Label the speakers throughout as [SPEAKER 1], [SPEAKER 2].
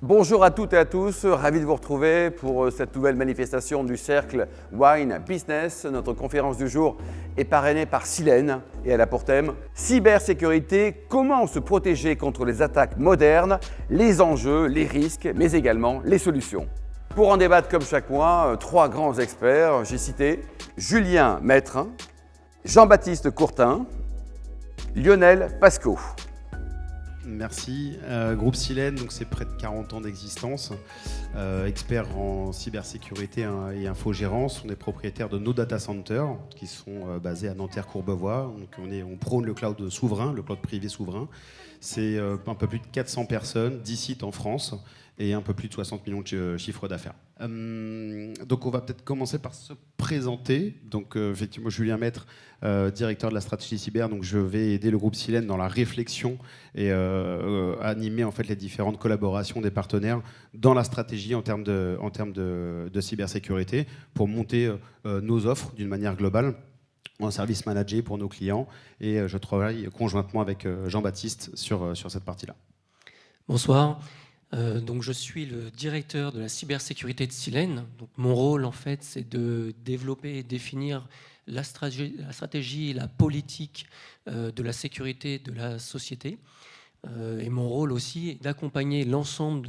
[SPEAKER 1] Bonjour à toutes et à tous, ravi de vous retrouver pour cette nouvelle manifestation du Cercle Wine Business. Notre conférence du jour est parrainée par Silène et elle a pour thème cybersécurité, comment se protéger contre les attaques modernes, les enjeux, les risques, mais également les solutions. Pour en débattre comme chaque mois, trois grands experts, j'ai cité Julien Maître, Jean-Baptiste Courtin, Lionel Pasco.
[SPEAKER 2] Merci. Groupe Silène, donc c'est près de 40 ans d'existence. Experts en cybersécurité et infogérance. On est propriétaires de nos data centers qui sont basés à Nanterre-Courbevoie. Donc on prône le cloud souverain, le cloud privé souverain. C'est un peu plus de 400 personnes, 10 sites en France et un peu plus de 60 millions de chiffres d'affaires. Donc on va peut-être commencer par se présenter. Donc effectivement, Julien Maître, directeur de la stratégie cyber. Donc je vais aider le groupe Silène dans la réflexion et animer en fait les différentes collaborations des partenaires dans la stratégie en termes de cybersécurité pour monter nos offres d'une manière globale en service managé pour nos clients. Et je travaille conjointement avec Jean-Baptiste sur cette partie-là.
[SPEAKER 3] Bonsoir. Donc je suis le directeur de la cybersécurité de Silène. Donc mon rôle, en fait, c'est de développer et définir la stratégie et la politique de la sécurité de la société. Et mon rôle aussi est d'accompagner l'ensemble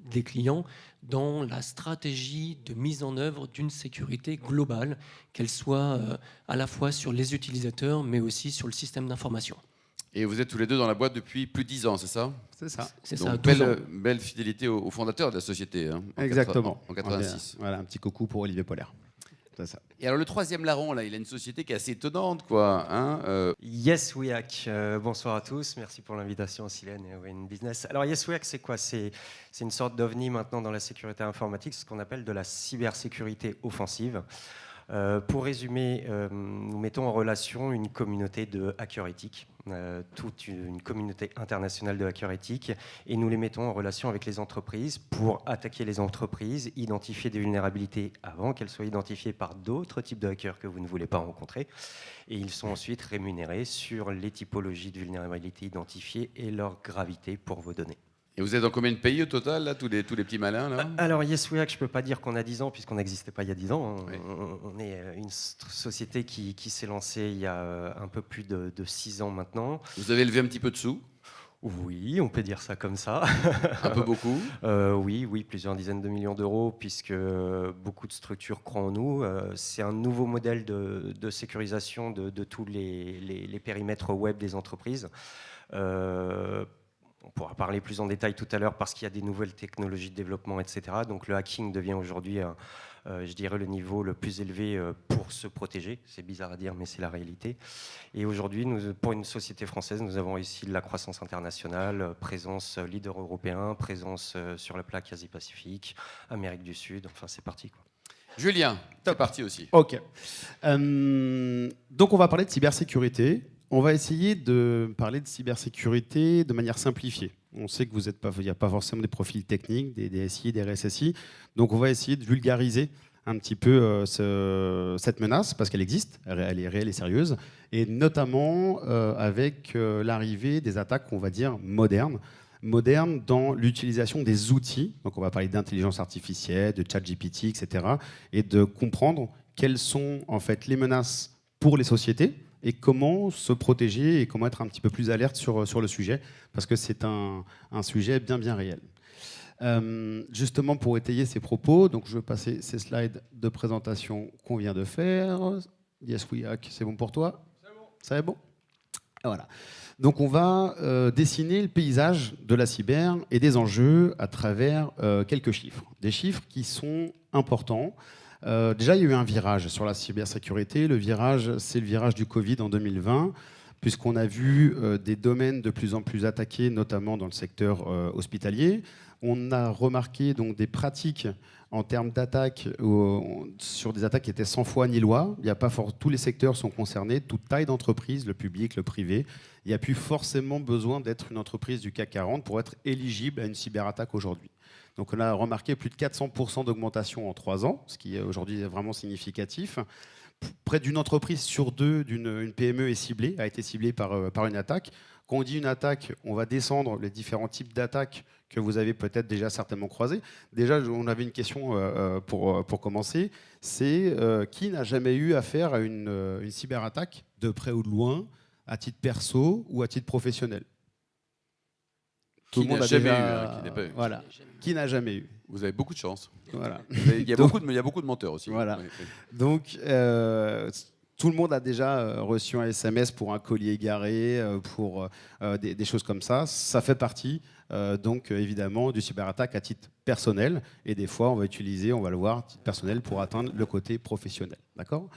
[SPEAKER 3] des clients dans la stratégie de mise en œuvre d'une sécurité globale, qu'elle soit à la fois sur les utilisateurs, mais aussi sur le système d'information.
[SPEAKER 1] Et vous êtes tous les deux dans la boîte depuis plus de 10 ans, c'est ça?
[SPEAKER 2] C'est ça.
[SPEAKER 3] C'est
[SPEAKER 1] donc,
[SPEAKER 3] ça,
[SPEAKER 1] belle fidélité au fondateur de la société. Hein,
[SPEAKER 2] Exactement.
[SPEAKER 1] En 86.
[SPEAKER 2] Voilà, un petit coucou pour Olivier Polaire. C'est ça.
[SPEAKER 1] Et alors le troisième larron, là, il a une société qui est assez étonnante, quoi. Hein,
[SPEAKER 4] Yes We Hack. Bonsoir à tous. Merci pour l'invitation, Silène et Wine Business. Alors Yes We Hack, c'est quoi? C'est une sorte d'ovni maintenant dans la sécurité informatique, ce qu'on appelle de la cybersécurité offensive. Pour résumer, nous mettons en relation une communauté de hackers éthiques, toute une communauté internationale de hackers éthiques, et nous les mettons en relation avec les entreprises pour attaquer les entreprises, identifier des vulnérabilités avant qu'elles soient identifiées par d'autres types de hackers que vous ne voulez pas rencontrer. Et ils sont ensuite rémunérés sur les typologies de vulnérabilités identifiées et leur gravité pour vos données.
[SPEAKER 1] Et vous êtes dans combien de pays au total, là, tous les petits malins là?
[SPEAKER 4] Alors, Yes We Hack, je ne peux pas dire qu'on a 10 ans, puisqu'on n'existait pas il y a 10 ans.
[SPEAKER 1] Oui.
[SPEAKER 4] On est une société qui s'est lancée il y a un peu plus de 6 ans maintenant.
[SPEAKER 1] Vous avez levé un petit peu de sous?
[SPEAKER 4] Oui, on peut dire ça comme ça.
[SPEAKER 1] Un peu beaucoup?
[SPEAKER 4] Oui, plusieurs dizaines de millions d'euros, puisque beaucoup de structures croient en nous. C'est un nouveau modèle de sécurisation de tous les périmètres web des entreprises. On pourra parler plus en détail tout à l'heure parce qu'il y a des nouvelles technologies de développement, etc. Donc le hacking devient aujourd'hui, je dirais, le niveau le plus élevé pour se protéger. C'est bizarre à dire, mais c'est la réalité. Et aujourd'hui, pour une société française, nous avons réussi de la croissance internationale, présence leader européen, présence sur la plaque Asie-Pacifique, Amérique du Sud. Enfin, c'est parti, quoi.
[SPEAKER 1] Julien, c'est parti aussi.
[SPEAKER 2] Ok. Donc on va parler de cybersécurité. On va essayer de parler de cybersécurité de manière simplifiée. On sait que il n'y a pas forcément des profils techniques, des DSI, des RSSI. Donc on va essayer de vulgariser un petit peu cette menace, parce qu'elle existe, elle est réelle et sérieuse, et notamment avec l'arrivée des attaques, on va dire, modernes dans l'utilisation des outils. Donc on va parler d'intelligence artificielle, de ChatGPT, etc. et de comprendre quelles sont en fait les menaces pour les sociétés, et comment se protéger et comment être un petit peu plus alerte sur le sujet, parce que c'est un sujet bien réel. Justement, pour étayer ces propos, donc je vais passer ces slides de présentation qu'on vient de faire. Yes We Hack, c'est bon pour toi? C'est bon. C'est bon? Voilà. Donc on va dessiner le paysage de la cyber et des enjeux à travers quelques chiffres. Des chiffres qui sont importants. Déjà, il y a eu un virage sur la cybersécurité. Le virage, c'est le virage du Covid en 2020, puisqu'on a vu des domaines de plus en plus attaqués, notamment dans le secteur hospitalier. On a remarqué donc des pratiques en termes d'attaques, sur des attaques qui étaient sans foi ni loi. Il y a pas tous les secteurs sont concernés, toute taille d'entreprise, le public, le privé. Il n'y a plus forcément besoin d'être une entreprise du CAC 40 pour être éligible à une cyberattaque aujourd'hui. Donc on a remarqué plus de 400% d'augmentation en 3 ans, ce qui est aujourd'hui vraiment significatif. près d'une entreprise sur deux, une PME est ciblée, a été ciblée par une attaque. Quand on dit une attaque, on va descendre les différents types d'attaques que vous avez peut-être déjà certainement croisés. Déjà, on avait une question pour commencer. C'est qui n'a jamais eu affaire à une cyberattaque, de près ou de loin, à titre perso ou à titre professionnel? Tout le monde a
[SPEAKER 1] jamais
[SPEAKER 2] déjà...
[SPEAKER 1] eu, hein, qui n'a pas eu.
[SPEAKER 2] Voilà. Qui n'a jamais eu?
[SPEAKER 1] Vous avez beaucoup de chance.
[SPEAKER 2] Voilà.
[SPEAKER 1] Il y a beaucoup de menteurs aussi.
[SPEAKER 2] Voilà.
[SPEAKER 1] Oui, oui.
[SPEAKER 2] Donc, tout le monde a déjà reçu un SMS pour un colis égaré, pour des choses comme ça. Ça fait partie, donc, évidemment, du cyberattaque à titre personnel. Et des fois, on va le voir, à titre personnel, pour atteindre le côté professionnel. D'accord ?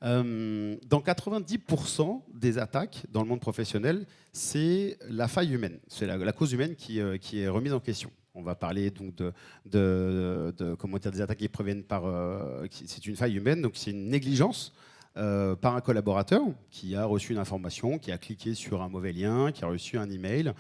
[SPEAKER 2] Dans 90% des attaques dans le monde professionnel, c'est la faille humaine, c'est la cause humaine qui est remise en question. On va parler donc comment dire, des attaques qui proviennent c'est une faille humaine, donc c'est une négligence par un collaborateur qui a reçu une information, qui a cliqué sur un mauvais lien, qui a reçu un email.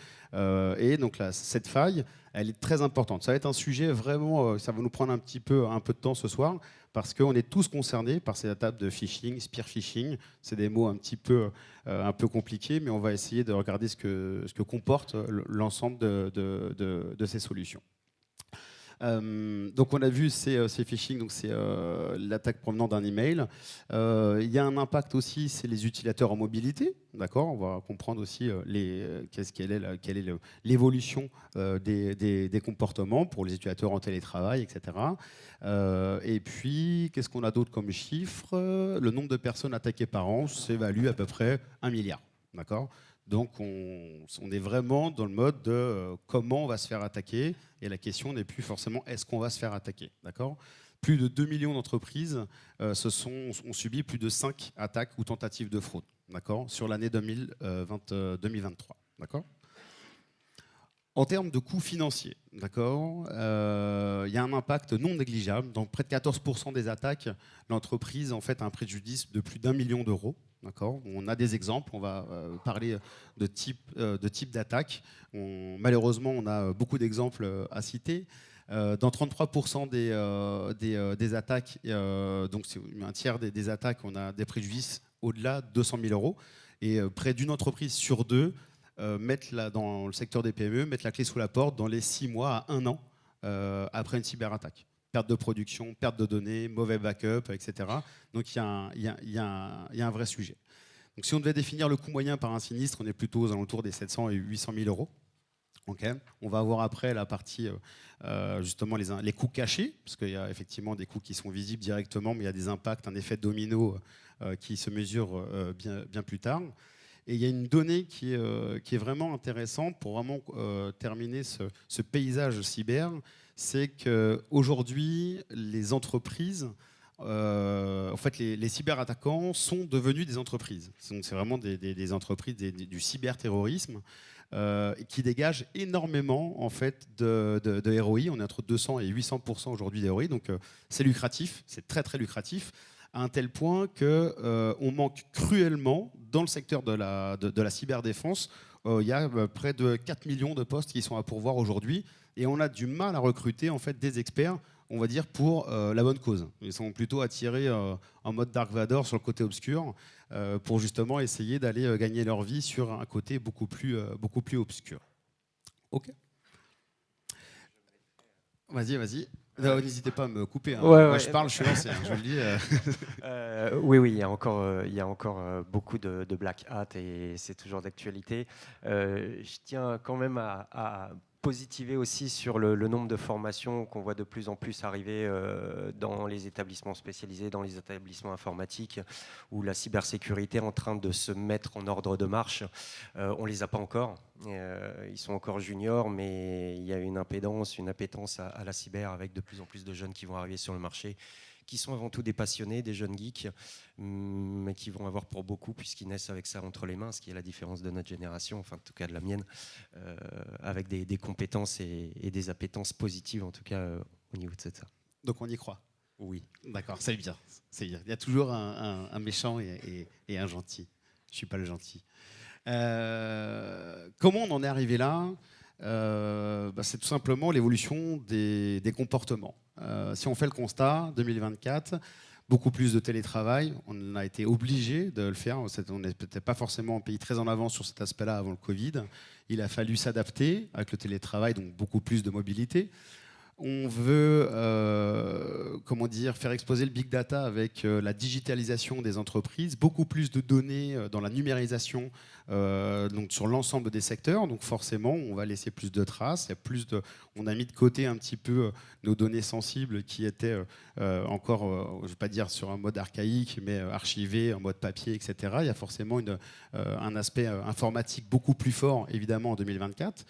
[SPEAKER 2] Et donc là, cette faille, elle est très importante. Ça va être un sujet vraiment, ça va nous prendre un peu de temps ce soir, parce qu'on est tous concernés par ces attaques de phishing, spear phishing. C'est des mots un peu compliqués, mais on va essayer de regarder ce que comporte l'ensemble de ces solutions. Donc on a vu ces phishing, donc c'est l'attaque provenant d'un email. Il y a un impact aussi, c'est les utilisateurs en mobilité. D'accord, on va comprendre aussi quelle est l'évolution des comportements pour les utilisateurs en télétravail, etc. Et puis, qu'est-ce qu'on a d'autre comme chiffre? Le nombre de personnes attaquées par an s'évalue à peu près 1 milliard. D'accord. Donc on est vraiment dans le mode de comment on va se faire attaquer, et la question n'est plus forcément est-ce qu'on va se faire attaquer. D'accord ? Plus de 2 millions d'entreprises ont subi plus de 5 attaques ou tentatives de fraude, d'accord, sur l'année 2023. D'accord ? En termes de coûts financiers, d'accord, il y a un impact non négligeable. Dans près de 14% des attaques, l'entreprise en fait a un préjudice de plus d'1 million d'euros. D'accord, on a des exemples, on va parler de type d'attaque. Malheureusement, on a beaucoup d'exemples à citer. Dans 33% des attaques, donc c'est un tiers des attaques, on a des préjudices au-delà de 200 000 euros. Et près d'une entreprise sur deux, dans le secteur des PME, mettre la clé sous la porte dans les 6 mois à 1 an après une cyberattaque. Perte de production, perte de données, mauvais backup, etc. Donc il y a un vrai sujet. Donc si on devait définir le coût moyen par un sinistre, on est plutôt aux alentours des 700 et 800 000 euros. Okay. On va voir après la partie, justement, les coûts cachés, parce qu'il y a effectivement des coûts qui sont visibles directement, mais il y a des impacts, un effet domino qui se mesure bien plus tard. Et il y a une donnée qui est vraiment intéressante pour vraiment terminer ce paysage cyber, c'est qu'aujourd'hui, les entreprises, en fait, les cyberattaquants sont devenus des entreprises. Donc, c'est vraiment des entreprises du cyberterrorisme qui dégagent énormément en fait, de ROI. On est entre 200 et 800% aujourd'hui de ROI, donc c'est lucratif, c'est très très lucratif, à un tel point qu'on manque cruellement dans le secteur de la cyberdéfense. Il y a près de 4 millions de postes qui sont à pourvoir aujourd'hui, et on a du mal à recruter en fait, des experts, on va dire, pour la bonne cause. Ils sont plutôt attirés en mode Dark Vador sur le côté obscur pour justement essayer d'aller gagner leur vie sur un côté beaucoup plus obscur. Ok. Vas-y. N'hésitez pas à me couper. Hein.
[SPEAKER 4] Ouais,
[SPEAKER 2] Moi, je parle, je suis lancé, je vous le dis.
[SPEAKER 4] Oui, il y a encore beaucoup de black hat et c'est toujours d'actualité. Je tiens quand même à positiver aussi sur le nombre de formations qu'on voit de plus en plus arriver dans les établissements spécialisés, dans les établissements informatiques, où la cybersécurité est en train de se mettre en ordre de marche. On ne les a pas encore. Ils sont encore juniors, mais il y a une appétence à la cyber avec de plus en plus de jeunes qui vont arriver sur le marché, qui sont avant tout des passionnés, des jeunes geeks, mais qui vont avoir pour beaucoup, puisqu'ils naissent avec ça entre les mains, ce qui est la différence de notre génération, enfin en tout cas de la mienne, avec des compétences et des appétences positives, en tout cas au niveau de ça.
[SPEAKER 2] Donc on y croit.
[SPEAKER 4] Oui.
[SPEAKER 2] D'accord, c'est bien. Il y a toujours un méchant et un gentil. Je ne suis pas le gentil. Comment on en est arrivé là ? C'est tout simplement l'évolution des comportements. Si on fait le constat, 2024, beaucoup plus de télétravail. On a été obligé de le faire. On n'est peut-être pas forcément un pays très en avance sur cet aspect-là avant le Covid. Il a fallu s'adapter avec le télétravail, donc beaucoup plus de mobilité. On veut faire exploser le big data avec la digitalisation des entreprises, beaucoup plus de données dans la numérisation donc sur l'ensemble des secteurs. Donc forcément, on va laisser plus de traces. On a mis de côté un petit peu nos données sensibles qui étaient encore, je ne vais pas dire sur un mode archaïque, mais archivées en mode papier, etc. Il y a forcément un aspect informatique beaucoup plus fort, évidemment, en 2024.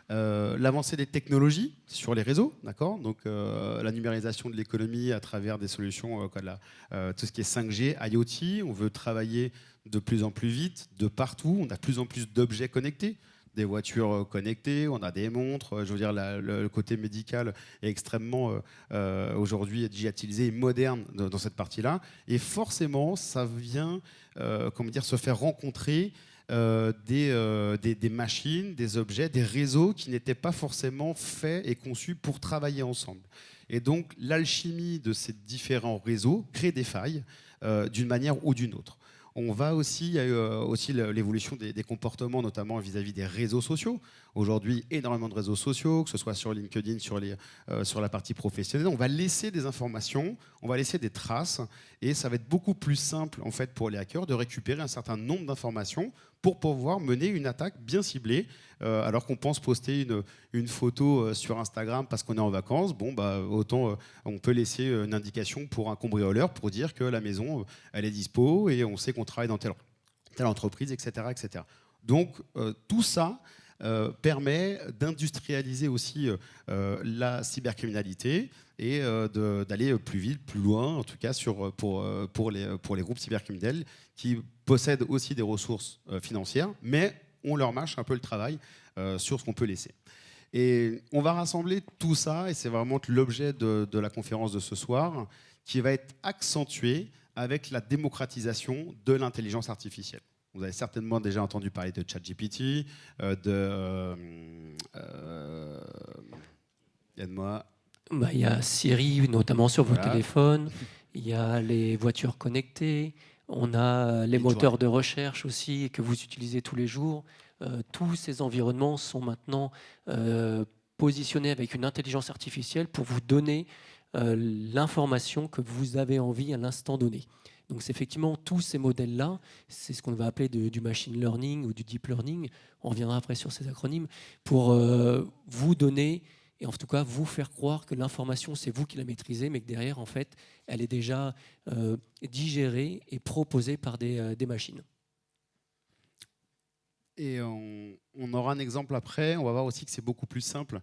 [SPEAKER 2] L'avancée des technologies sur les réseaux, d'accord. Donc la numérisation de l'économie à travers des solutions tout ce qui est 5G, IoT. On veut travailler de plus en plus vite, de partout. On a de plus en plus d'objets connectés, des voitures connectées, on a des montres. Je veux dire, le côté médical est extrêmement aujourd'hui digitalisé et moderne dans cette partie-là. Et forcément, ça vient se faire rencontrer des machines, des objets, des réseaux qui n'étaient pas forcément faits et conçus pour travailler ensemble. Et donc l'alchimie de ces différents réseaux crée des failles d'une manière ou d'une autre. Il y a eu aussi l'évolution des comportements, notamment vis-à-vis des réseaux sociaux. Aujourd'hui, énormément de réseaux sociaux, que ce soit sur LinkedIn, sur la partie professionnelle. On va laisser des informations, on va laisser des traces, et ça va être beaucoup plus simple en fait, pour les hackers de récupérer un certain nombre d'informations pour pouvoir mener une attaque bien ciblée. Alors qu'on pense poster une photo sur Instagram parce qu'on est en vacances, autant on peut laisser une indication pour un cambrioleur pour dire que la maison, elle est dispo et on sait qu'on travaille dans telle entreprise, etc. etc. Donc tout ça permet d'industrialiser aussi la cybercriminalité et d'aller plus vite, plus loin, en tout cas pour les groupes cybercriminels qui possèdent aussi des ressources financières, mais on leur mâche un peu le travail sur ce qu'on peut laisser. Et on va rassembler tout ça, et c'est vraiment l'objet de la conférence de ce soir, qui va être accentué avec la démocratisation de l'intelligence artificielle. Vous avez certainement déjà entendu parler de ChatGPT, aide-moi.
[SPEAKER 3] Il y a Siri, notamment sur vos téléphones. Il y a les voitures connectées. On a les moteurs de recherche aussi que vous utilisez tous les jours. Tous ces environnements sont maintenant positionnés avec une intelligence artificielle pour vous donner l'information que vous avez envie à l'instant donné. Donc c'est effectivement tous ces modèles-là, c'est ce qu'on va appeler du machine learning ou du deep learning, on reviendra après sur ces acronymes, pour vous donner, et en tout cas vous faire croire que l'information c'est vous qui la maîtrisez, mais que derrière en fait elle est déjà digérée et proposée par des machines.
[SPEAKER 2] Et on aura un exemple après, on va voir aussi que c'est beaucoup plus simple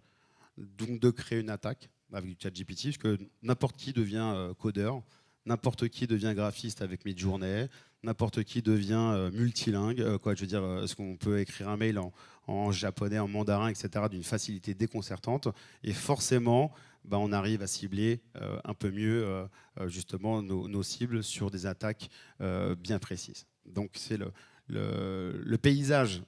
[SPEAKER 2] donc, de créer une attaque avec du ChatGPT, parce que n'importe qui devient codeur, n'importe qui devient graphiste avec Midjourney, n'importe qui devient multilingue. Est-ce qu'on peut écrire un mail en japonais, en mandarin, etc., d'une facilité déconcertante. Et forcément, on arrive à cibler un peu mieux justement nos cibles sur des attaques bien précises. Donc c'est le paysage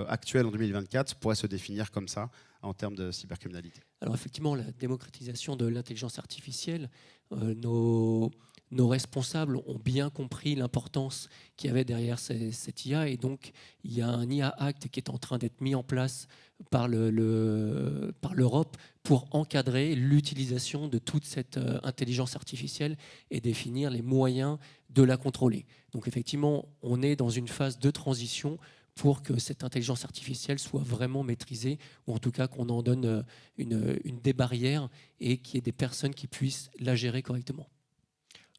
[SPEAKER 2] actuel en 2024 pourrait se définir comme ça en termes de cybercriminalité.
[SPEAKER 3] Alors effectivement, la démocratisation de l'intelligence artificielle, nos responsables ont bien compris l'importance qu'il y avait derrière cette IA, et donc il y a un IA Act qui est en train d'être mis en place par l'Europe pour encadrer l'utilisation de toute cette intelligence artificielle et définir les moyens de la contrôler. Donc effectivement, on est dans une phase de transition pour que cette intelligence artificielle soit vraiment maîtrisée, ou en tout cas qu'on en donne des barrières et qu'il y ait des personnes qui puissent la gérer correctement.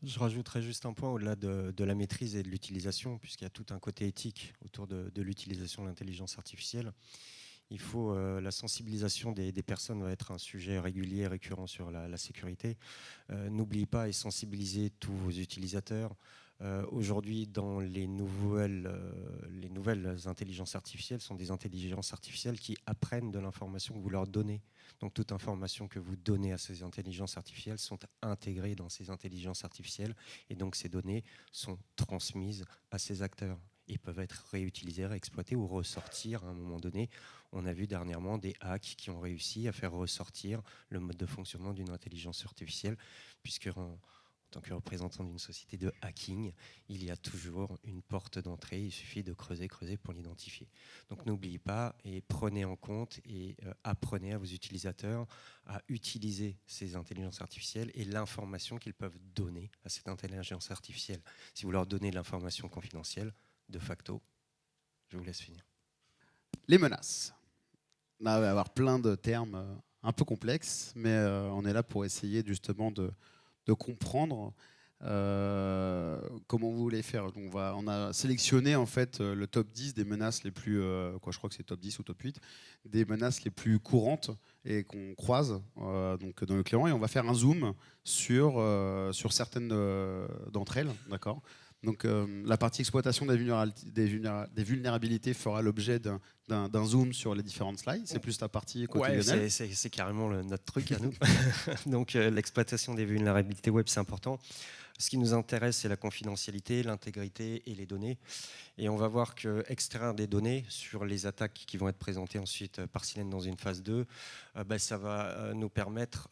[SPEAKER 4] Je rajouterais juste un point au-delà de la maîtrise et de l'utilisation, puisqu'il y a tout un côté éthique autour de l'utilisation de l'intelligence artificielle. Il faut la sensibilisation des personnes va être un sujet régulier et récurrent sur la sécurité. N'oubliez pas et sensibilisez tous vos utilisateurs. Aujourd'hui, dans les nouvelles intelligences artificielles sont des intelligences artificielles qui apprennent de l'information que vous leur donnez. Donc toute information que vous donnez à ces intelligences artificielles sont intégrées dans ces intelligences artificielles, et donc ces données sont transmises à ces acteurs. Ils peuvent être réutilisés, réexploités ou ressortir à un moment donné. On a vu dernièrement des hacks qui ont réussi à faire ressortir le mode de fonctionnement d'une intelligence artificielle, puisque En tant que représentant d'une société de hacking, il y a toujours une porte d'entrée, il suffit de creuser pour l'identifier. Donc n'oubliez pas et prenez en compte et apprenez à vos utilisateurs à utiliser ces intelligences artificielles et l'information qu'ils peuvent donner à cette intelligence artificielle. Si vous leur donnez de l'information confidentielle, de facto, je vous laisse finir.
[SPEAKER 2] Les menaces. Là, il va y avoir plein de termes un peu complexes, mais on est là pour essayer justement de comprendre comment vous voulez faire. Donc on a sélectionné en fait le top 10 des menaces les plus, je crois que c'est top 10 ou top 8, des menaces les plus courantes et qu'on croise donc dans le client, et on va faire un zoom sur certaines d'entre elles, d'accord. Donc la partie exploitation des vulnérabilités fera l'objet d'un zoom sur les différentes slides. C'est plus la partie côté Lionel.
[SPEAKER 4] Ouais, c'est carrément notre truc à nous. Donc l'exploitation des vulnérabilités web, c'est important. Ce qui nous intéresse, c'est la confidentialité, l'intégrité et les données. Et on va voir que extraire des données sur les attaques qui vont être présentées ensuite par Silène dans une phase 2, ça va nous permettre,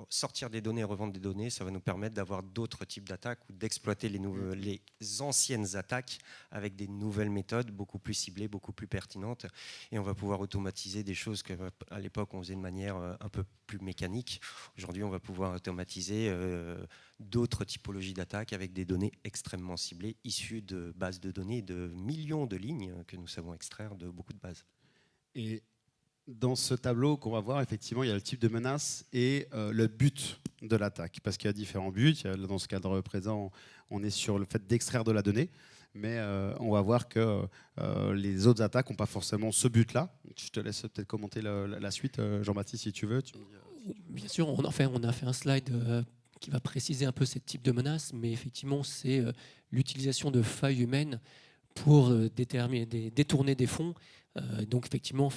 [SPEAKER 4] sortir des données et revendre des données, ça va nous permettre d'avoir d'autres types d'attaques ou d'exploiter les anciennes attaques avec des nouvelles méthodes beaucoup plus ciblées, beaucoup plus pertinentes. Et on va pouvoir automatiser des choses qu'à l'époque on faisait de manière un peu plus mécanique. Aujourd'hui, on va pouvoir automatiser d'autres typologies d'attaques avec des données extrêmement ciblées, issues de bases de données de millions de lignes que nous savons extraire de beaucoup de bases.
[SPEAKER 2] Et dans ce tableau qu'on va voir, effectivement, il y a le type de menace et le but de l'attaque. Parce qu'il y a différents buts. Dans ce cadre présent, on est sur le fait d'extraire de la donnée. Mais on va voir que les autres attaques n'ont pas forcément ce but-là. Je te laisse peut-être commenter la suite, Jean-Baptiste, si tu veux.
[SPEAKER 3] Bien sûr, on a fait un slide qui va préciser un peu ce type de menace, mais effectivement, c'est l'utilisation de failles humaines pour détourner des fonds. Donc effectivement,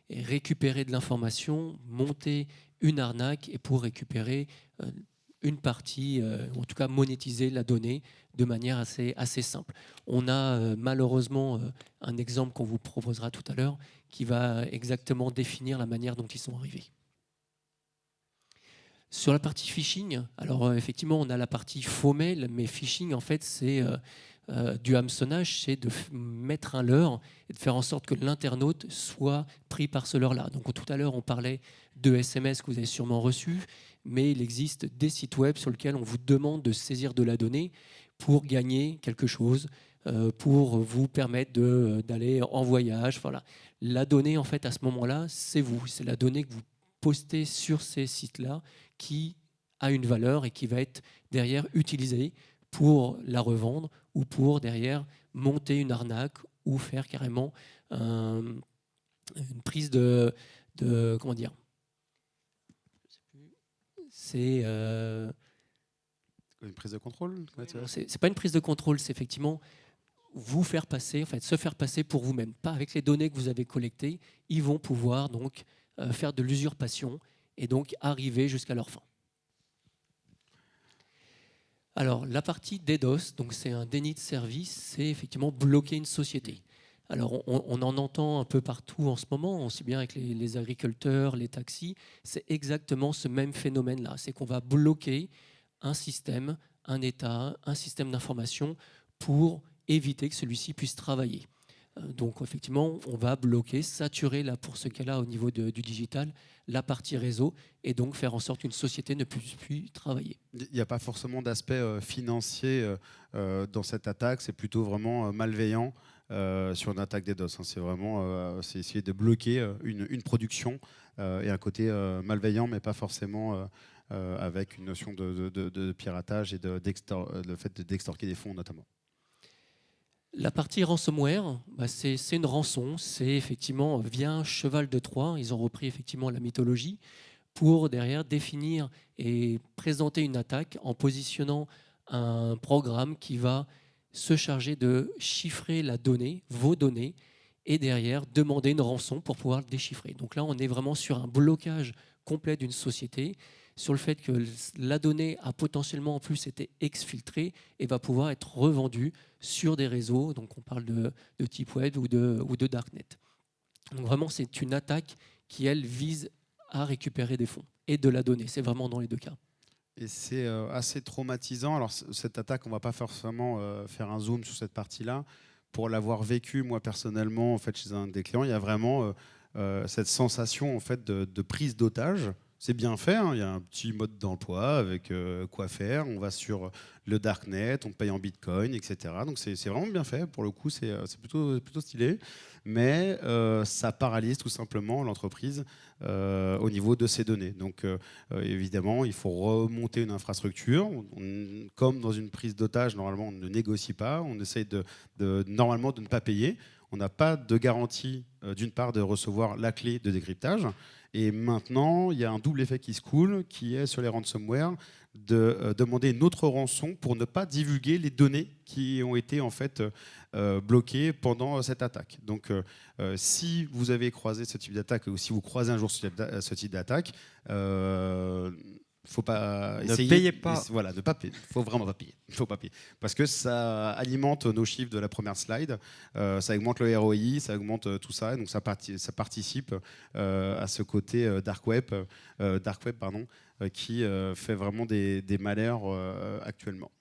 [SPEAKER 3] récupérer de l'information, monter une arnaque et pour récupérer une partie, en tout cas monétiser la donnée de manière assez simple. On a malheureusement un exemple qu'on vous proposera tout à l'heure qui va exactement définir la manière dont ils sont arrivés. Sur la partie phishing, alors effectivement on a la partie faux mail, mais phishing en fait c'est du hameçonnage, c'est de mettre un leurre et de faire en sorte que l'internaute soit pris par ce leurre-là. Donc tout à l'heure on parlait de SMS que vous avez sûrement reçus, mais il existe des sites web sur lesquels on vous demande de saisir de la donnée pour gagner quelque chose, pour vous permettre d'aller en voyage. Voilà. La donnée en fait à ce moment-là, c'est vous, c'est la donnée que vous postez sur ces sites-là qui a une valeur et qui va être derrière utilisée pour la revendre ou pour derrière monter une arnaque ou faire carrément une prise de comment dire, c'est
[SPEAKER 2] une prise de contrôle.
[SPEAKER 3] C'est pas une prise de contrôle, c'est effectivement vous faire passer, en fait, se faire passer pour vous-même, pas avec les données que vous avez collectées. Ils vont pouvoir donc faire de l'usurpation et donc arriver jusqu'à leur fin. Alors, la partie DDoS, donc c'est un déni de service, c'est effectivement bloquer une société. Alors, on en entend un peu partout en ce moment, aussi bien avec les agriculteurs, les taxis. C'est exactement ce même phénomène-là. C'est qu'on va bloquer un système, un État, un système d'information pour éviter que celui-ci puisse travailler. Donc effectivement, on va bloquer, saturer là, pour ce cas-là au niveau du digital, la partie réseau et donc faire en sorte qu'une société ne puisse plus travailler.
[SPEAKER 2] Il n'y a pas forcément d'aspect financier dans cette attaque, c'est plutôt vraiment malveillant sur une attaque DDoS. C'est vraiment c'est essayer de bloquer une production et un côté malveillant, mais pas forcément avec une notion de piratage et le fait d'extorquer des fonds notamment.
[SPEAKER 3] La partie ransomware, c'est une rançon, c'est effectivement via un cheval de Troie, ils ont repris effectivement la mythologie, pour derrière définir et présenter une attaque en positionnant un programme qui va se charger de chiffrer la donnée, vos données, et derrière demander une rançon pour pouvoir le déchiffrer. Donc là, on est vraiment sur un blocage complet d'une société, sur le fait que la donnée a potentiellement en plus été exfiltrée et va pouvoir être revendue sur des réseaux, donc on parle de type web ou de darknet. Donc vraiment, c'est une attaque qui, elle, vise à récupérer des fonds et de la donnée. C'est vraiment dans les deux cas.
[SPEAKER 2] Et c'est assez traumatisant. Alors, cette attaque, on ne va pas forcément faire un zoom sur cette partie-là. Pour l'avoir vécu, moi, personnellement, en fait, chez un des clients, il y a vraiment cette sensation en fait, de prise d'otage. C'est bien fait, hein. Il y a un petit mode d'emploi avec quoi faire. On va sur le darknet, on paye en bitcoin, etc. Donc c'est vraiment bien fait. Pour le coup, c'est plutôt stylé. Mais ça paralyse tout simplement l'entreprise au niveau de ses données. Donc évidemment, il faut remonter une infrastructure. Comme dans une prise d'otage, normalement, on ne négocie pas. On essaye normalement de ne pas payer. On n'a pas de garantie, d'une part, de recevoir la clé de décryptage. Et maintenant, il y a un double effet qui se coule, qui est sur les ransomware, de demander une autre rançon pour ne pas divulguer les données qui ont été en fait bloquées pendant cette attaque. Donc, si vous avez croisé ce type d'attaque ou si vous croisez un jour ce type d'attaque, faut pas essayer.
[SPEAKER 4] Ne payez pas.
[SPEAKER 2] Voilà, ne pas payer. Faut vraiment pas payer. Faut pas payer parce que ça alimente nos chiffres de la première slide, ça augmente le ROI, ça augmente tout ça, et donc ça participe à ce côté dark web, qui fait vraiment des malheurs actuellement.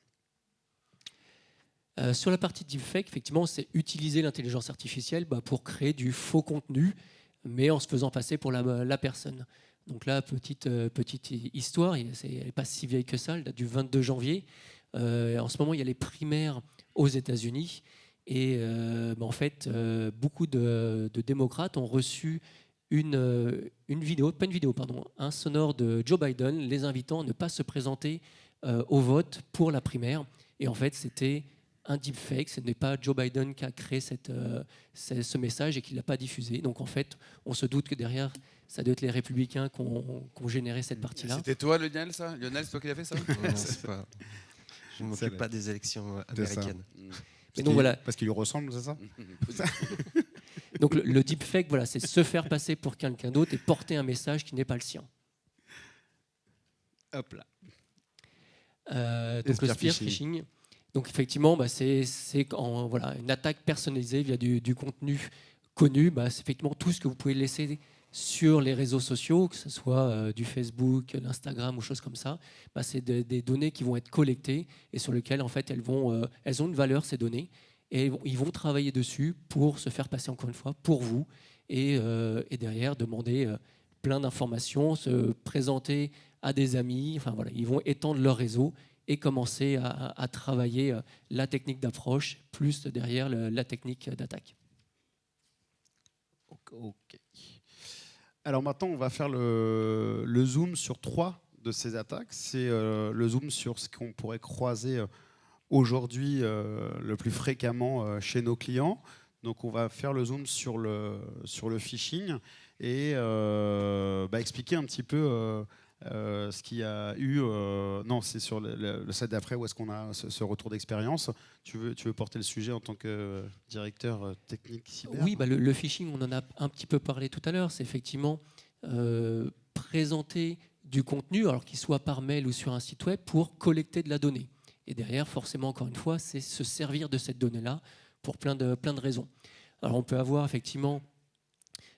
[SPEAKER 3] Sur la partie deepfake, effectivement, c'est utiliser l'intelligence artificielle pour créer du faux contenu, mais en se faisant passer pour la personne. Donc là, petite histoire, elle n'est pas si vieille que ça, elle date du 22 janvier. En ce moment, il y a les primaires aux États-Unis. Et en fait, beaucoup de démocrates ont reçu un sonore de Joe Biden les invitant à ne pas se présenter au vote pour la primaire. Et en fait, c'était un deepfake. Ce n'est pas Joe Biden qui a créé ce message et qui ne l'a pas diffusé. Donc en fait, on se doute que derrière, ça doit être les républicains qui ont généré cette partie-là.
[SPEAKER 1] C'était toi, Lionel, ça? Lionel, c'est toi qui l'as fait, ça?
[SPEAKER 4] Non, c'est pas... Je ne m'occupe pas des élections américaines.
[SPEAKER 3] Mais donc, voilà.
[SPEAKER 2] Parce qu'il lui ressemble, c'est ça?
[SPEAKER 3] Donc le deepfake, voilà, c'est se faire passer pour quelqu'un d'autre et porter un message qui n'est pas le sien.
[SPEAKER 2] Hop là.
[SPEAKER 3] Donc le spear phishing. Donc effectivement, c'est une attaque personnalisée via du contenu connu. C'est effectivement tout ce que vous pouvez laisser sur les réseaux sociaux, que ce soit du Facebook, l'Instagram ou choses comme ça. C'est des données qui vont être collectées et sur lesquelles en fait elles ont une valeur, ces données, et ils vont travailler dessus pour se faire passer encore une fois pour vous et derrière demander plein d'informations, se présenter à des amis. Enfin voilà, ils vont étendre leur réseau et commencer à travailler la technique d'approche plus derrière la technique d'attaque.
[SPEAKER 2] Ok. Alors maintenant, on va faire le zoom sur 3 de ces attaques. C'est le zoom sur ce qu'on pourrait croiser aujourd'hui le plus fréquemment chez nos clients. Donc on va faire le zoom sur le phishing et expliquer un petit peu ce qu'il y a eu. Non, c'est sur le slide d'après où est-ce qu'on a ce retour d'expérience. Tu veux porter le sujet en tant que directeur technique cyber?
[SPEAKER 3] Oui, le phishing, on en a un petit peu parlé tout à l'heure. C'est effectivement présenter du contenu, alors qu'il soit par mail ou sur un site web, pour collecter de la donnée. Et derrière, forcément, encore une fois, c'est se servir de cette donnée-là pour plein de raisons. Alors on peut avoir effectivement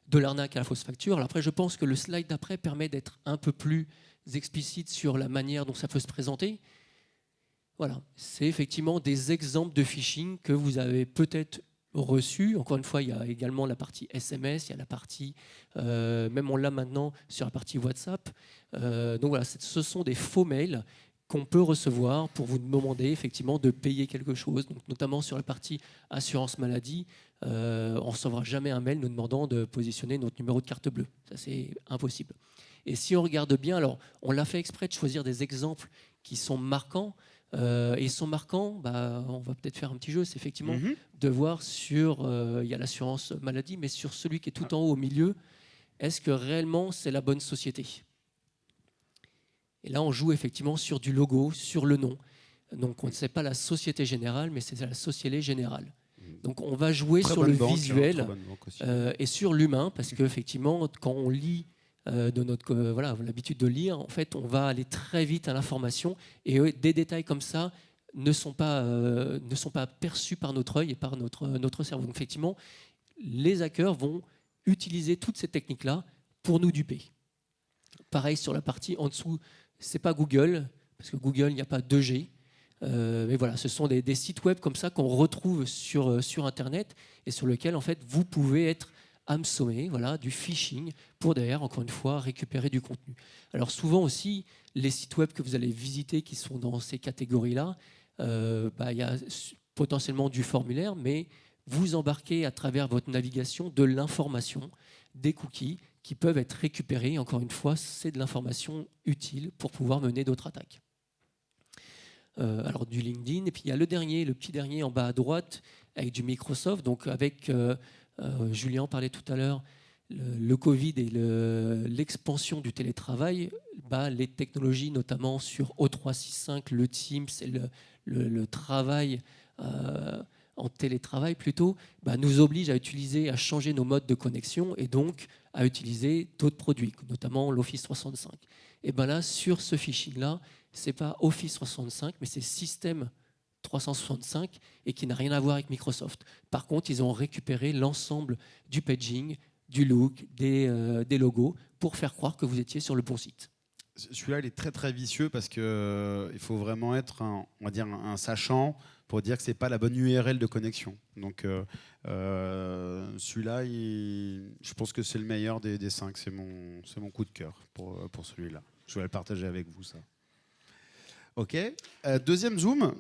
[SPEAKER 3] de l'arnaque à la fausse facture. Alors après, je pense que le slide d'après permet d'être un peu plus explicite sur la manière dont ça peut se présenter. Voilà, c'est effectivement des exemples de phishing que vous avez peut-être reçus. Encore une fois, il y a également la partie SMS, il y a la partie, même on l'a maintenant sur la partie WhatsApp. Donc voilà, ce sont des faux mails qu'on peut recevoir pour vous demander effectivement de payer quelque chose. Donc, notamment sur la partie assurance maladie, on ne recevra jamais un mail nous demandant de positionner notre numéro de carte bleue. Ça, c'est impossible. Et si on regarde bien, alors on l'a fait exprès de choisir des exemples qui sont marquants. Et ils sont marquants, on va peut-être faire un petit jeu, c'est effectivement de voir sur, il y a l'assurance maladie, mais sur celui qui est tout en haut au milieu, est-ce que réellement c'est la bonne société ? Et là, on joue effectivement sur du logo, sur le nom. Donc, on ne sait pas la Société Générale, mais c'est la Société Générale. Donc, on va jouer sur le visuel et sur l'humain, parce qu'effectivement, quand on lit l'habitude de lire, en fait, on va aller très vite à l'information et des détails comme ça ne sont pas perçus par notre œil et par notre cerveau. Donc, effectivement, les hackers vont utiliser toutes ces techniques-là pour nous duper. Pareil sur la partie en dessous. C'est pas Google, parce que Google, il n'y a pas 2G. Mais voilà, ce sont des sites web comme ça qu'on retrouve sur Internet et sur lesquels en fait vous pouvez être hameçonné, voilà, du phishing pour derrière, encore une fois, récupérer du contenu. Alors souvent aussi, les sites web que vous allez visiter qui sont dans ces catégories-là, il y a potentiellement du formulaire, mais vous embarquez à travers votre navigation de l'information, des cookies qui peuvent être récupérés. Encore une fois, c'est de l'information utile pour pouvoir mener d'autres attaques. Alors du LinkedIn, et puis il y a le petit dernier en bas à droite avec du Microsoft, donc avec Julien parlait tout à l'heure, le Covid et l'expansion du télétravail, les technologies notamment sur O365, le Teams et le travail en télétravail plutôt, nous obligent à changer nos modes de connexion et donc à utiliser d'autres produits, notamment l'Office 365. Et là, sur ce phishing-là, c'est pas Office 365, mais c'est System 365 et qui n'a rien à voir avec Microsoft. Par contre, ils ont récupéré l'ensemble du paging, du look, des logos pour faire croire que vous étiez sur le bon site.
[SPEAKER 2] Celui-là, il est très très vicieux parce que il faut vraiment être un sachant pour dire que c'est pas la bonne URL de connexion. Donc celui-là, je pense que c'est le meilleur des 5. C'est mon coup de cœur pour celui-là. Je vais le partager avec vous, ça. Ok. Deuxième zoom,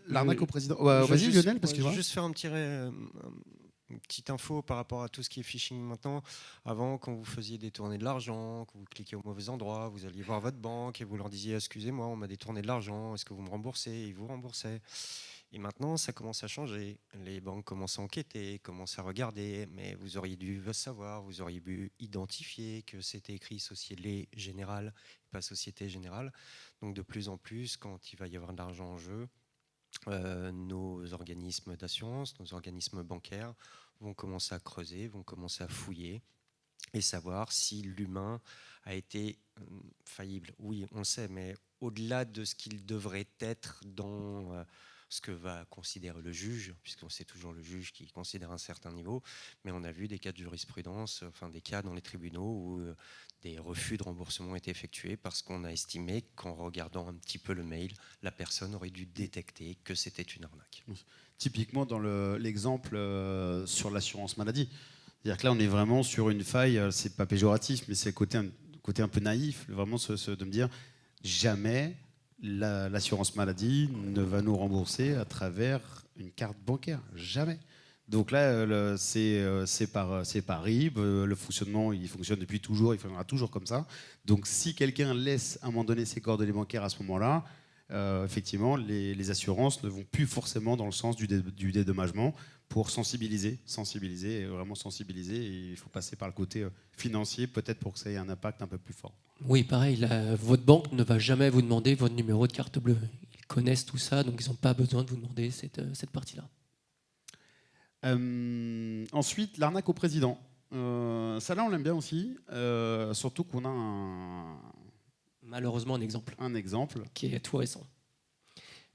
[SPEAKER 2] l'arnaque au président. Vas-y Lionel, parce que
[SPEAKER 4] je vais juste faire une petite info par rapport à tout ce qui est phishing maintenant. Avant, quand vous faisiez détourner de l'argent, que vous cliquiez au mauvais endroit, vous alliez voir votre banque et vous leur disiez « Excusez-moi, on m'a détourné de l'argent, est-ce que vous me remboursez ?» Ils vous remboursaient. Et maintenant, ça commence à changer. Les banques commencent à enquêter, commencent à regarder, mais vous auriez dû le savoir, vous auriez dû identifier que c'était écrit Société Générale, pas Société Générale. Donc de plus en plus, quand il va y avoir de l'argent en jeu, nos organismes d'assurance, nos organismes bancaires vont commencer à creuser, vont commencer à fouiller et savoir si l'humain a été faillible. Oui, on le sait, mais au-delà de ce qu'il devrait être dans ce que va considérer le juge, puisqu'on sait toujours le juge qui considère un certain niveau, mais on a vu des cas de jurisprudence, enfin des cas dans les tribunaux où des refus de remboursement ont été effectués parce qu'on a estimé qu'en regardant un petit peu le mail, la personne aurait dû détecter que c'était une arnaque.
[SPEAKER 2] Typiquement dans l'exemple sur l'assurance maladie. C'est-à-dire que là, on est vraiment sur une faille, c'est pas péjoratif, mais c'est le côté un peu naïf, vraiment de me dire jamais l'assurance maladie ne va nous rembourser à travers une carte bancaire. Jamais. Donc là, c'est par RIB. Le fonctionnement, il fonctionne depuis toujours, il fonctionnera toujours comme ça. Donc si quelqu'un laisse à un moment donné ses coordonnées bancaires à ce moment-là, effectivement, les assurances ne vont plus forcément dans le sens du dédommagement pour sensibiliser et vraiment sensibiliser. Et il faut passer par le côté financier, peut-être pour que ça ait un impact un peu plus fort.
[SPEAKER 3] Oui, pareil, votre banque ne va jamais vous demander votre numéro de carte bleue. Ils connaissent tout ça, donc ils n'ont pas besoin de vous demander cette partie-là.
[SPEAKER 2] Ensuite, l'arnaque au président. Ça là, on l'aime bien aussi, surtout qu'on a
[SPEAKER 3] malheureusement un exemple qui est tout récent.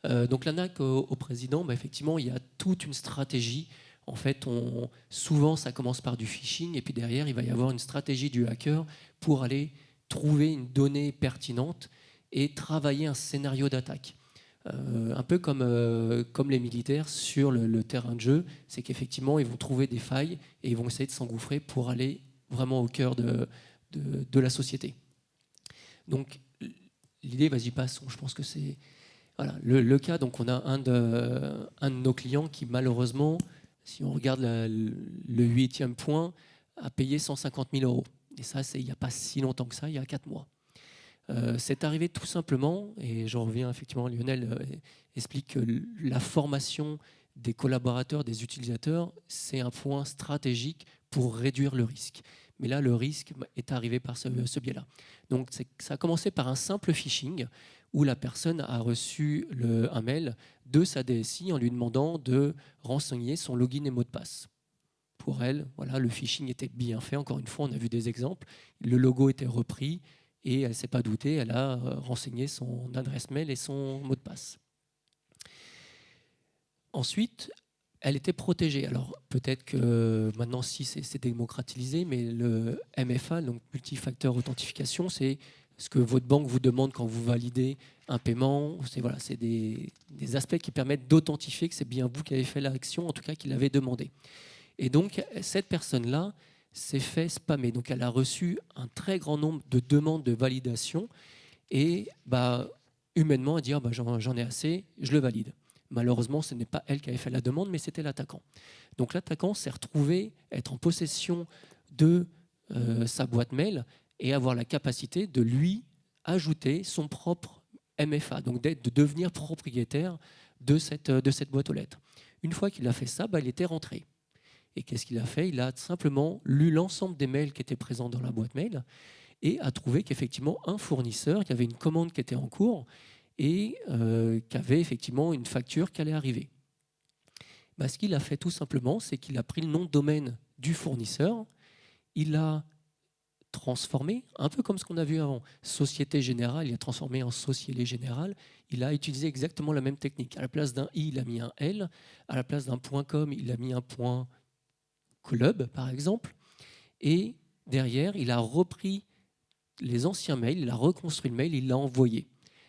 [SPEAKER 3] Donc l'arnaque au président, effectivement, il y a toute une stratégie. En fait, souvent, ça commence par du phishing, et puis derrière, il va y avoir une stratégie du hacker pour aller trouver une donnée pertinente et travailler un scénario d'attaque. Un peu comme les militaires sur le terrain de jeu, c'est qu'effectivement, ils vont trouver des failles et ils vont essayer de s'engouffrer pour aller vraiment au cœur de la société. Donc, l'idée, vas-y, passons. Je pense que c'est voilà, le cas. Donc, on a un de nos clients qui, malheureusement, si on regarde le 8e point, a payé 150 000 €. Et ça, il n'y a pas si longtemps que ça, il y a 4 mois. C'est arrivé tout simplement, et j'en reviens effectivement, Lionel explique que la formation des collaborateurs, des utilisateurs, c'est un point stratégique pour réduire le risque. Mais là, le risque est arrivé par ce biais-là. Donc, ça a commencé par un simple phishing où la personne a reçu un mail de sa DSI en lui demandant de renseigner son login et mot de passe. Pour elle, voilà, le phishing était bien fait. Encore une fois, on a vu des exemples. Le logo était repris et elle ne s'est pas doutée. Elle a renseigné son adresse mail et son mot de passe. Ensuite, elle était protégée. Alors peut-être que maintenant, si c'est démocratisé, mais le MFA, donc multifacteur authentification, c'est ce que votre banque vous demande quand vous validez un paiement. C'est des aspects qui permettent d'authentifier que c'est bien vous qui avez fait l'action, en tout cas qui l'avez demandé. Et donc, cette personne-là s'est fait spammer. Donc, elle a reçu un très grand nombre de demandes de validation et humainement, elle dit j'en ai assez, je le valide. Malheureusement, ce n'est pas elle qui avait fait la demande, mais c'était l'attaquant. Donc, l'attaquant s'est retrouvé être en possession de sa boîte mail et avoir la capacité de lui ajouter son propre MFA, donc de devenir propriétaire de cette boîte aux lettres. Une fois qu'il a fait ça, il était rentré. Et qu'est-ce qu'il a fait? Il a simplement lu l'ensemble des mails qui étaient présents dans la boîte mail et a trouvé qu'effectivement un fournisseur, qui avait une commande qui était en cours et qui avait effectivement une facture qui allait arriver. Ce qu'il a fait tout simplement, c'est qu'il a pris le nom de domaine du fournisseur, il a transformé, un peu comme ce qu'on a vu avant, Société Générale, il a transformé en Société Générale, il a utilisé exactement la même technique. À la place d'un i, il a mis un l, à la place d'un .com, il a mis un .club, par exemple, et derrière, il a repris les anciens mails, il a reconstruit le mail, il l'a envoyé.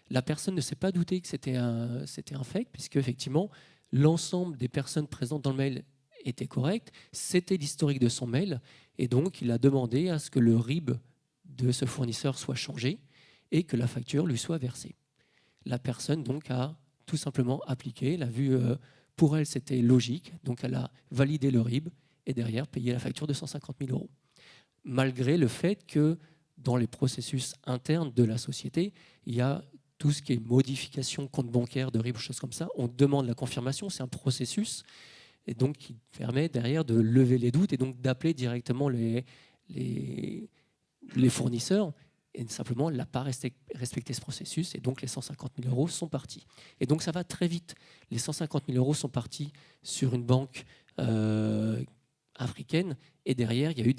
[SPEAKER 3] La personne ne s'est pas doutée que c'était un fake, puisque effectivement, l'ensemble des personnes présentes dans le mail était correct, c'était l'historique de son mail, et donc il a demandé à ce que le RIB de ce fournisseur soit changé et que la facture lui soit versée. La personne donc a tout simplement appliqué, elle a vu, pour elle c'était logique, donc elle a validé le RIB et derrière payé la facture de 150 000 €. Malgré le fait que dans les processus internes de la société, il y a tout ce qui est modification, compte bancaire, de RIB, choses comme ça, on demande la confirmation, c'est un processus, et donc qui permet derrière de lever les doutes et donc d'appeler directement les fournisseurs. Et simplement, elle n'a pas respecté ce processus, et donc les 150 000 € sont partis. Et donc ça va très vite. Les 150 000 € sont partis sur une banque africaine, et derrière, il y a eu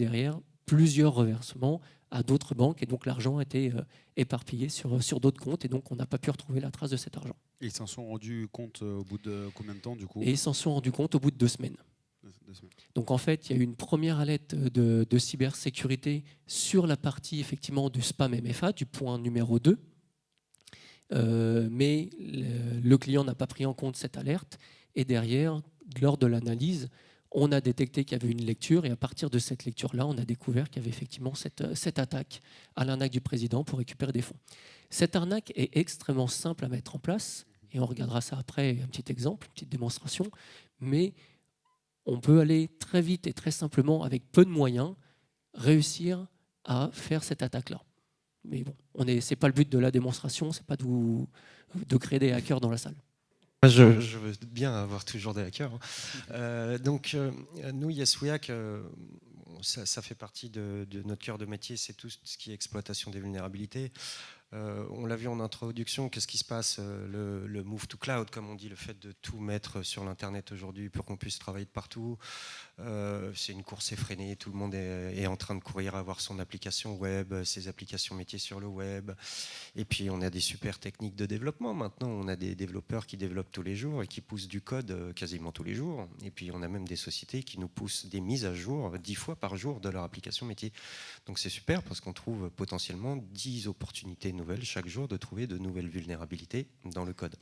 [SPEAKER 3] plusieurs reversements à d'autres banques, et donc l'argent a été éparpillé sur d'autres comptes, et donc on n'a pas pu retrouver la trace de cet argent.
[SPEAKER 2] Et ils s'en sont rendus compte au bout de combien de temps du coup?
[SPEAKER 3] Et ils s'en sont rendus compte au bout de 2 semaines.
[SPEAKER 2] 2 semaines.
[SPEAKER 3] Donc en fait, il y a eu une première alerte de cybersécurité sur la partie effectivement du spam MFA, du point numéro 2. Mais le client n'a pas pris en compte cette alerte, et derrière, lors de l'analyse, on a détecté qu'il y avait une lecture, et à partir de cette lecture-là, on a découvert qu'il y avait effectivement cette attaque à l'arnaque du président pour récupérer des fonds. Cette arnaque est extrêmement simple à mettre en place, et on regardera ça après, un petit exemple, une petite démonstration, mais on peut aller très vite et très simplement, avec peu de moyens, réussir à faire cette attaque-là. Mais bon, c'est pas le but de la démonstration, c'est pas de créer des hackers dans la salle.
[SPEAKER 4] Je veux bien avoir toujours des hackers. Nous, YesWeHack, ça fait partie de notre cœur de métier, c'est tout ce qui est exploitation des vulnérabilités. On l'a vu en introduction, qu'est-ce qui se passe, le move to cloud, comme on dit, le fait de tout mettre sur l'Internet aujourd'hui pour qu'on puisse travailler de partout. C'est une course effrénée, tout le monde est en train de courir à avoir son application web, ses applications métiers sur le web. Et puis on a des super techniques de développement maintenant, on a des développeurs qui développent tous les jours et qui poussent du code quasiment tous les jours. Et puis on a même des sociétés qui nous poussent des mises à jour 10 fois par jour de leur application métier. Donc c'est super parce qu'on trouve potentiellement 10 opportunités nouvelles chaque jour de trouver de nouvelles vulnérabilités dans le code.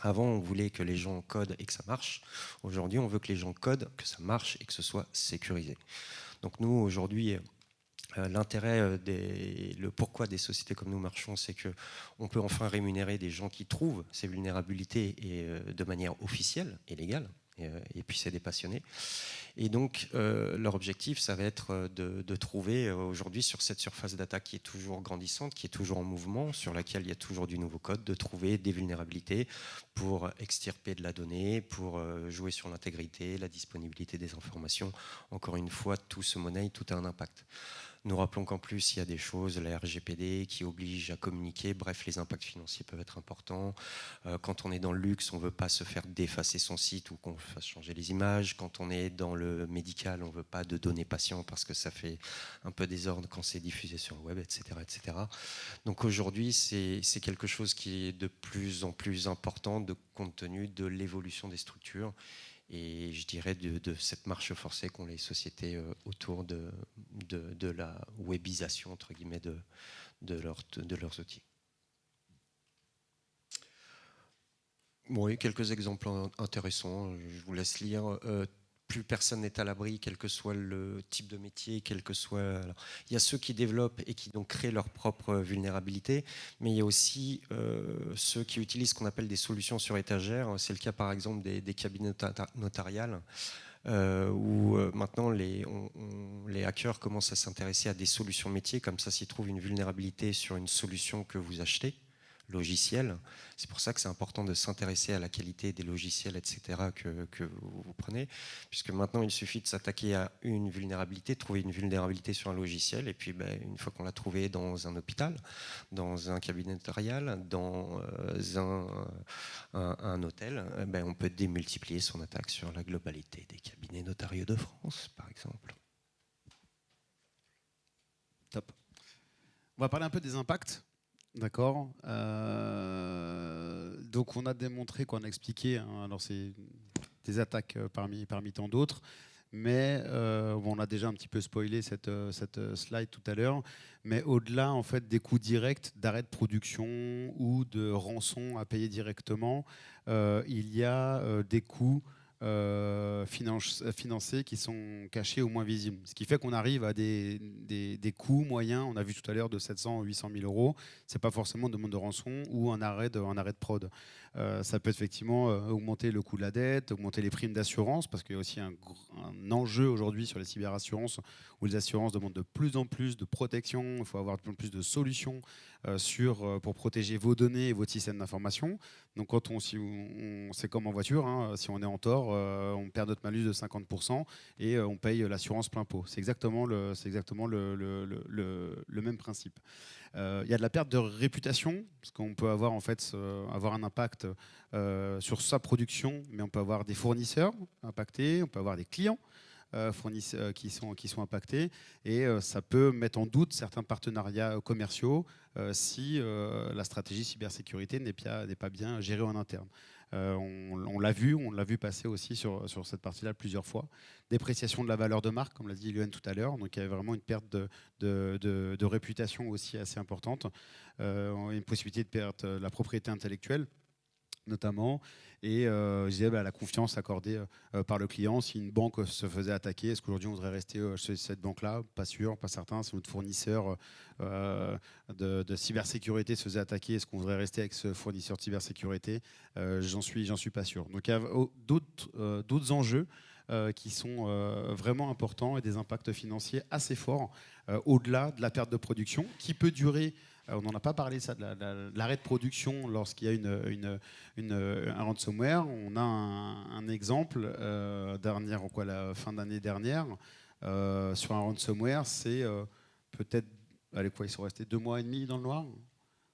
[SPEAKER 4] Avant, on voulait que les gens codent et que ça marche. Aujourd'hui, on veut que les gens codent, que ça marche et que ce soit sécurisé. Donc nous, aujourd'hui, l'intérêt, le pourquoi des sociétés comme nous marchons, c'est qu'on peut enfin rémunérer des gens qui trouvent ces vulnérabilités de manière officielle et légale. Et puis c'est des passionnés. Et donc leur objectif, ça va être de trouver aujourd'hui sur cette surface d'attaque qui est toujours grandissante, qui est toujours en mouvement, sur laquelle il y a toujours du nouveau code, de trouver des vulnérabilités pour extirper de la donnée, pour jouer sur l'intégrité, la disponibilité des informations. Encore une fois, tout se monnaie, tout a un impact. Nous rappelons qu'en plus, il y a des choses, la RGPD, qui oblige à communiquer. Bref, les impacts financiers peuvent être importants. Quand on est dans le luxe, on ne veut pas se faire défacer son site ou qu'on fasse changer les images. Quand on est dans le médical, on ne veut pas de données patients parce que ça fait un peu désordre quand c'est diffusé sur le web, etc. etc. Donc aujourd'hui, c'est quelque chose qui est de plus en plus important compte tenu de l'évolution des structures. Et je dirais de cette marche forcée qu'ont les sociétés autour de la webisation entre guillemets de de leurs outils. Oui, quelques exemples intéressants, je vous laisse lire. Plus personne n'est à l'abri, quel que soit le type de métier, quel que soit... Alors, il y a ceux qui développent et qui donc créent leur propre vulnérabilité, mais il y a aussi ceux qui utilisent ce qu'on appelle des solutions sur étagère. C'est le cas par exemple des cabinets notariales, où maintenant les hackers commencent à s'intéresser à des solutions métiers, comme ça s'ils trouvent une vulnérabilité sur une solution que vous achetez, logiciel. C'est pour ça que c'est important de s'intéresser à la qualité des logiciels, etc., que vous prenez, puisque maintenant il suffit de s'attaquer à une vulnérabilité, de trouver une vulnérabilité sur un logiciel, et puis une fois qu'on l'a trouvé dans un hôpital, dans un cabinet notarial, dans un hôtel, on peut démultiplier son attaque sur la globalité des cabinets notariaux de France, par exemple.
[SPEAKER 2] Top. On va parler un peu des impacts. D'accord. Donc on a démontré, qu'on a expliqué, hein, alors c'est des attaques parmi tant d'autres, mais on a déjà un petit peu spoilé cette slide tout à l'heure, mais au-delà en fait des coûts directs d'arrêt de production ou de rançon à payer directement, il y a des coûts financiers qui sont cachés ou moins visibles. Ce qui fait qu'on arrive à des coûts moyens, on a vu tout à l'heure, de 700 ou 800 000 euros. Ce n'est pas forcément une demande de rançon ou un arrêt de prod. Ça peut effectivement augmenter le coût de la dette, augmenter les primes d'assurance, parce qu'il y a aussi un enjeu aujourd'hui sur les cyberassurances, où les assurances demandent de plus en plus de protection, il faut avoir de plus en plus de solutions pour protéger vos données et votre système d'information. Donc quand c'est comme en voiture, hein, si on est en tort, on perd notre malus de 50% et on paye l'assurance plein pot. C'est exactement le même principe. Il y a de la perte de réputation, parce qu'on peut avoir avoir un impact sur sa production, mais on peut avoir des fournisseurs impactés, on peut avoir des clients qui sont impactés, et ça peut mettre en doute certains partenariats commerciaux si la stratégie cybersécurité n'est pas bien gérée en interne. On l'a vu passer aussi sur cette partie-là plusieurs fois. Dépréciation de la valeur de marque, comme l'a dit Luan tout à l'heure, donc il y a vraiment une perte de réputation aussi assez importante, une possibilité de perdre la propriété intellectuelle notamment, et je disais la confiance accordée par le client. Si une banque se faisait attaquer, est-ce qu'aujourd'hui on voudrait rester chez cette banque-là? Pas sûr, pas certain. Si notre fournisseur de cybersécurité se faisait attaquer, est-ce qu'on voudrait rester avec ce fournisseur de cybersécurité? J'en suis pas sûr. Donc il y a d'autres enjeux qui sont vraiment importants, et des impacts financiers assez forts au-delà de la perte de production, qui peut durer. On n'en a pas parlé, ça, de l'arrêt de production lorsqu'il y a un ransomware. On a un exemple la fin d'année dernière sur un ransomware. C'est peut-être, ils sont restés 2 mois et demi dans le noir,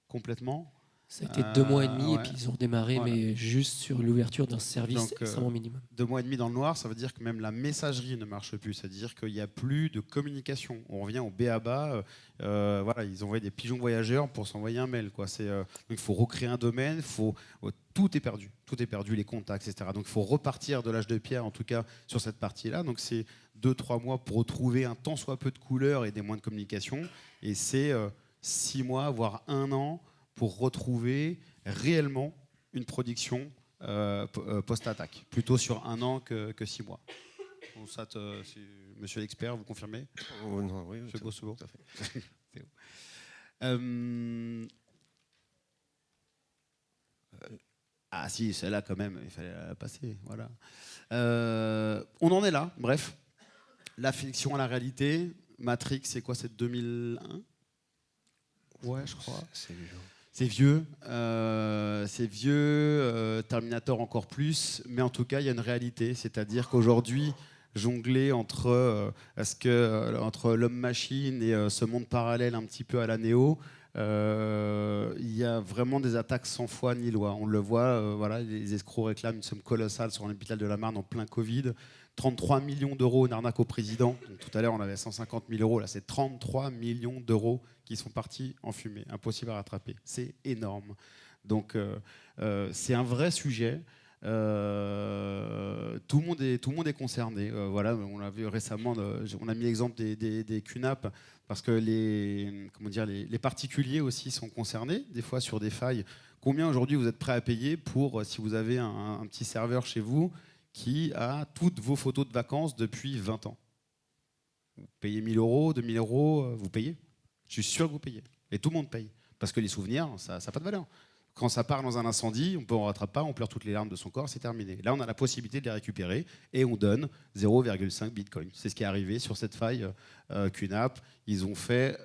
[SPEAKER 2] complètement.
[SPEAKER 3] Ça a été 2 mois et demi,
[SPEAKER 2] ouais.
[SPEAKER 3] et puis ils ont redémarré,
[SPEAKER 2] Voilà.
[SPEAKER 3] mais juste sur l'ouverture d'un service extrêmement minimum.
[SPEAKER 2] 2 mois et demi dans le noir, ça veut dire que même la messagerie ne marche plus. C'est-à-dire qu'il n'y a plus de communication. On revient au b.a.-ba. Ils envoyaient des pigeons voyageurs pour s'envoyer un mail, quoi. Donc il faut recréer un domaine. Tout est perdu. Tout est perdu, les contacts, etc. Donc il faut repartir de l'âge de pierre, en tout cas sur cette partie-là. Donc c'est 2-3 mois pour retrouver un tant soit peu de couleurs et des moyens de communication. Et c'est 6 mois, voire 1 an, pour retrouver réellement une production post-attaque, plutôt sur 1 an que 6 mois. Bon, ça, monsieur l'expert, vous confirmez?
[SPEAKER 4] Oh, non, oui,
[SPEAKER 2] c'est beau.
[SPEAKER 4] tout à fait.
[SPEAKER 2] Ah si, celle-là quand même, il fallait la passer. Voilà. On en est là, bref. La fiction à la réalité. Matrix, c'est quoi? C'est 2001? Ouais, je crois. C'est vieux. Terminator encore plus, mais en tout cas il y a une réalité, c'est-à-dire qu'aujourd'hui jongler entre l'homme-machine et ce monde parallèle un petit peu à la Néo, il y a vraiment des attaques sans foi ni loi. On le voit, les escrocs réclament une somme colossale sur l'hôpital de la Marne en plein Covid. 33 millions d'euros en arnaque au président. Donc, tout à l'heure, on avait 150 000 euros. Là, c'est 33 millions d'euros qui sont partis en fumée. Impossible à rattraper. C'est énorme. Donc, c'est un vrai sujet. Tout le monde est concerné. Voilà, on l'a vu récemment, on a mis l'exemple des QNAP parce que les particuliers aussi sont concernés, des fois sur des failles. Combien aujourd'hui vous êtes prêt à payer pour, si vous avez un petit serveur chez vous qui a toutes vos photos de vacances depuis 20 ans? Vous payez 1 000 €, 2 000 €, vous payez. Je suis sûr que vous payez. Et tout le monde paye. Parce que les souvenirs, ça n'a pas de valeur. Quand ça part dans un incendie, on ne rattrape pas, on pleure toutes les larmes de son corps, c'est terminé. Là, on a la possibilité de les récupérer et on donne 0,5 Bitcoin. C'est ce qui est arrivé sur cette faille QNAP. Ils ont fait,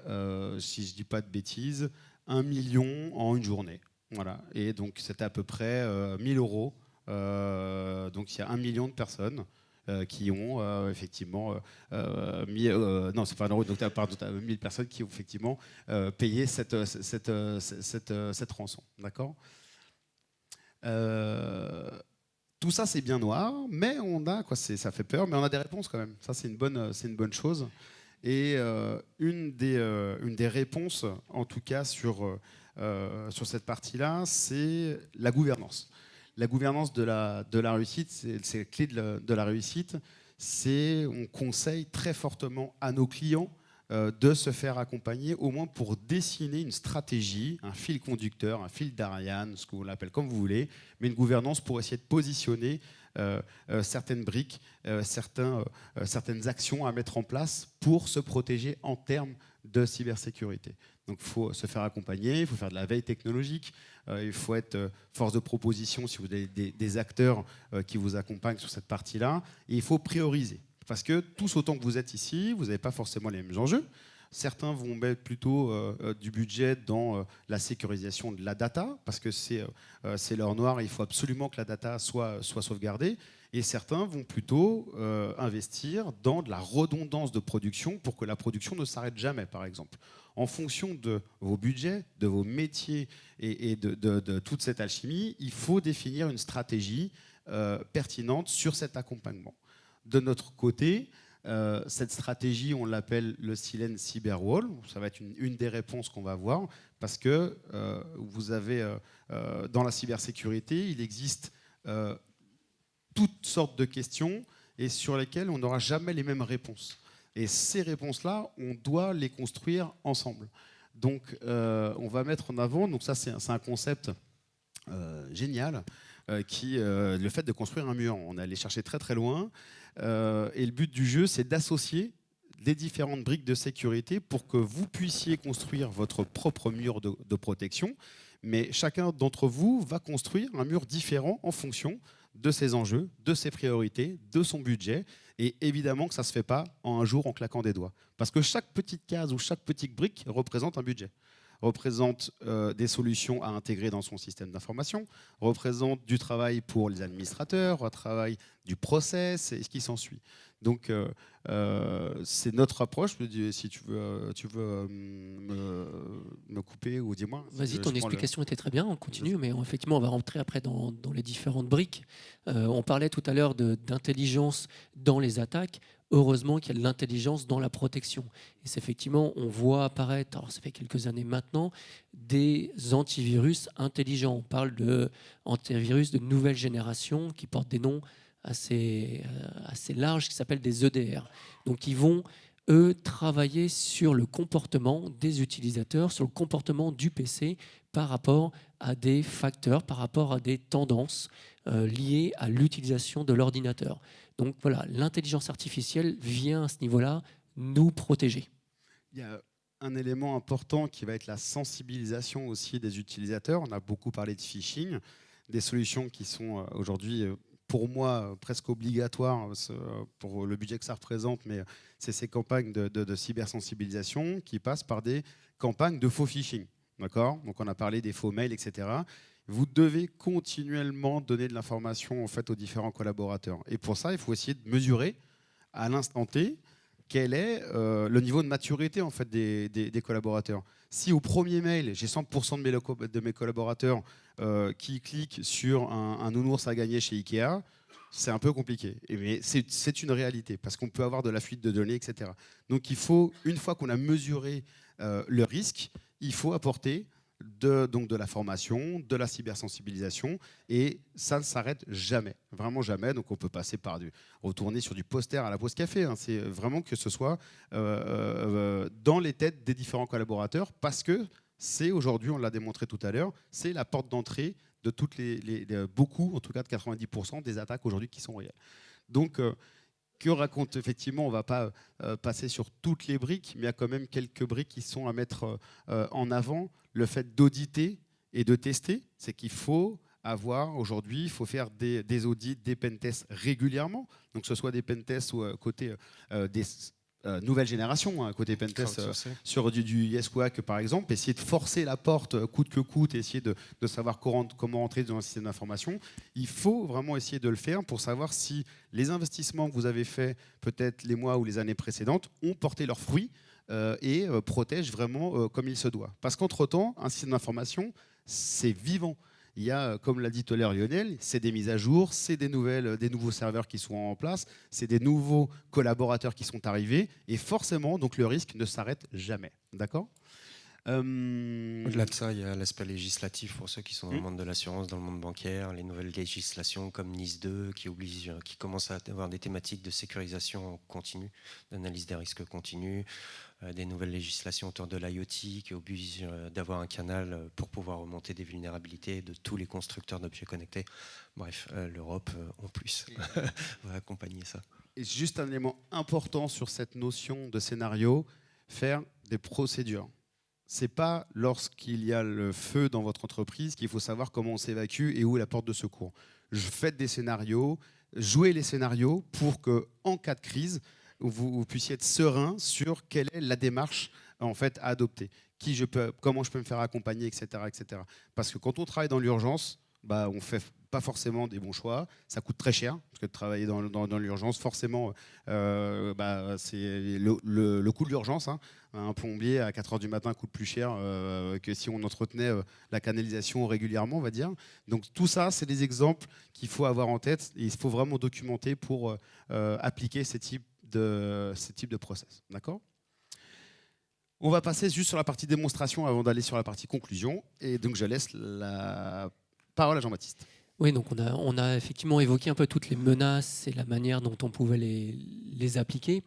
[SPEAKER 2] si je ne dis pas de bêtises, 1 million en une journée. Voilà. Et donc, c'était à peu près 1 000 €. Donc, il y a 1 million de personnes qui ont effectivement non, c'est pas un euro, donc pardon, 1000 personnes qui ont effectivement payé cette rançon. D'accord. Tout ça, c'est bien noir, mais on a, ça fait peur, mais on a des réponses quand même. Ça, c'est une bonne chose. Et une des réponses, en tout cas sur cette partie-là, c'est la gouvernance. La gouvernance de la réussite, c'est la clé de la réussite. On conseille très fortement à nos clients de se faire accompagner, au moins pour dessiner une stratégie, un fil conducteur, un fil d'Ariane, ce que vous l'appelez comme vous voulez, mais une gouvernance pour essayer de positionner certaines briques, certaines actions à mettre en place pour se protéger en termes de cybersécurité. Donc il faut se faire accompagner, il faut faire de la veille technologique, il faut être force de proposition si vous avez des acteurs qui vous accompagnent sur cette partie-là, et il faut prioriser. Parce que tous autant que vous êtes ici, vous n'avez pas forcément les mêmes enjeux. Certains vont mettre plutôt du budget dans la sécurisation de la data, parce que c'est l'heure noire et il faut absolument que la data soit sauvegardée. Et certains vont plutôt investir dans de la redondance de production pour que la production ne s'arrête jamais, par exemple. En fonction de vos budgets, de vos métiers et de toute cette alchimie, il faut définir une stratégie pertinente sur cet accompagnement. De notre côté, cette stratégie, on l'appelle le Silène Cyberwall. Ça va être une des réponses qu'on va avoir parce que vous avez, dans la cybersécurité, il existe toutes sortes de questions et sur lesquelles on n'aura jamais les mêmes réponses. Et ces réponses-là, on doit les construire ensemble. Donc, on va mettre en avant, donc ça c'est un concept génial, le fait de construire un mur. On est allé chercher très très loin. Et le but du jeu, c'est d'associer les différentes briques de sécurité pour que vous puissiez construire votre propre mur de protection. Mais chacun d'entre vous va construire un mur différent en fonction de ses enjeux, de ses priorités, de son budget. Et évidemment que ça ne se fait pas en un jour en claquant des doigts. Parce que chaque petite case ou chaque petite brique représente un budget, représente des solutions à intégrer dans son système d'information, représente du travail pour les administrateurs, un travail du process et ce qui s'ensuit. Donc, c'est notre approche. Si tu veux me couper ou dis-moi.
[SPEAKER 3] Vas-y, ton explication était très bien, on continue, mais effectivement, on va rentrer après dans les différentes briques. On parlait tout à l'heure d'intelligence dans les attaques. Heureusement qu'il y a de l'intelligence dans la protection. Et c'est effectivement, on voit apparaître, alors ça fait quelques années maintenant, des antivirus intelligents. On parle d'antivirus de nouvelle génération qui portent des noms assez larges, qui s'appellent des EDR. Donc ils vont, eux, travailler sur le comportement des utilisateurs, sur le comportement du PC par rapport à des facteurs, par rapport à des tendances liées à l'utilisation de l'ordinateur. Donc voilà, l'intelligence artificielle vient à ce niveau-là nous protéger.
[SPEAKER 2] Il y a un élément important qui va être la sensibilisation aussi des utilisateurs. On a beaucoup parlé de phishing, des solutions qui sont aujourd'hui, pour moi, presque obligatoires pour le budget que ça représente, mais c'est ces campagnes de cybersensibilisation qui passent par des campagnes de faux phishing. D'accord ? Donc on a parlé des faux mails, etc. Vous devez continuellement donner de l'information en fait, aux différents collaborateurs. Et pour ça, il faut essayer de mesurer à l'instant T quel est le niveau de maturité en fait, des collaborateurs. Si au premier mail, j'ai 100% de mes collaborateurs qui cliquent sur un nounours à gagner chez Ikea, c'est un peu compliqué. Mais c'est une réalité parce qu'on peut avoir de la fuite de données, etc. Donc il faut, une fois qu'on a mesuré le risque, il faut apporter donc de la formation, de la cybersensibilisation, et ça ne s'arrête jamais, vraiment jamais. Donc on peut passer retourner sur du poster à la pause café, hein. C'est vraiment que ce soit dans les têtes des différents collaborateurs, parce que c'est aujourd'hui, on l'a démontré tout à l'heure, c'est la porte d'entrée de beaucoup, en tout cas de 90% des attaques aujourd'hui qui sont réelles. Donc que raconte effectivement, on ne va pas passer sur toutes les briques, mais il y a quand même quelques briques qui sont à mettre en avant. Le fait d'auditer et de tester, c'est qu'il faut aujourd'hui, il faut faire des audits, des pentests régulièrement. Donc que ce soit des pentests côté des nouvelle génération, hein, côté pentest sur du YesWack par exemple, essayer de forcer la porte coûte que coûte, essayer de savoir comment entrer dans un système d'information. Il faut vraiment essayer de le faire pour savoir si les investissements que vous avez faits peut-être les mois ou les années précédentes ont porté leurs fruits et protègent vraiment comme il se doit. Parce qu'entre-temps, un système d'information, c'est vivant. Il y a, comme l'a dit tout à l'heure Lionel, c'est des mises à jour, c'est des nouveaux serveurs qui sont en place, c'est des nouveaux collaborateurs qui sont arrivés, et forcément, donc le risque ne s'arrête jamais. D'accord ?
[SPEAKER 4] Au-delà de ça, il y a l'aspect législatif pour ceux qui sont dans le monde de l'assurance, dans le monde bancaire, les nouvelles législations comme NIS 2 qui commencent à avoir des thématiques de sécurisation continue, d'analyse des risques continus, des nouvelles législations autour de l'IoT qui obligent d'avoir un canal pour pouvoir remonter des vulnérabilités de tous les constructeurs d'objets connectés. Bref, l'Europe en plus va accompagner ça.
[SPEAKER 2] Et juste un élément important sur cette notion de scénario, faire des procédures. C'est pas lorsqu'il y a le feu dans votre entreprise qu'il faut savoir comment on s'évacue et où est la porte de secours. Faites des scénarios, jouez les scénarios pour que, en cas de crise, vous puissiez être serein sur quelle est la démarche en fait à adopter, comment je peux me faire accompagner, etc., etc. Parce que quand on travaille dans l'urgence, on fait pas forcément des bons choix, ça coûte très cher, parce que de travailler dans l'urgence, forcément, c'est le coût de l'urgence. Hein. Un plombier à 4h du matin coûte plus cher que si on entretenait la canalisation régulièrement, on va dire. Donc tout ça, c'est des exemples qu'il faut avoir en tête, et il faut vraiment documenter pour appliquer ces types de process. D'accord ? On va passer juste sur la partie démonstration avant d'aller sur la partie conclusion, et donc je laisse la parole à Jean-Baptiste.
[SPEAKER 3] Oui, donc on a effectivement évoqué un peu toutes les menaces et la manière dont on pouvait les appliquer.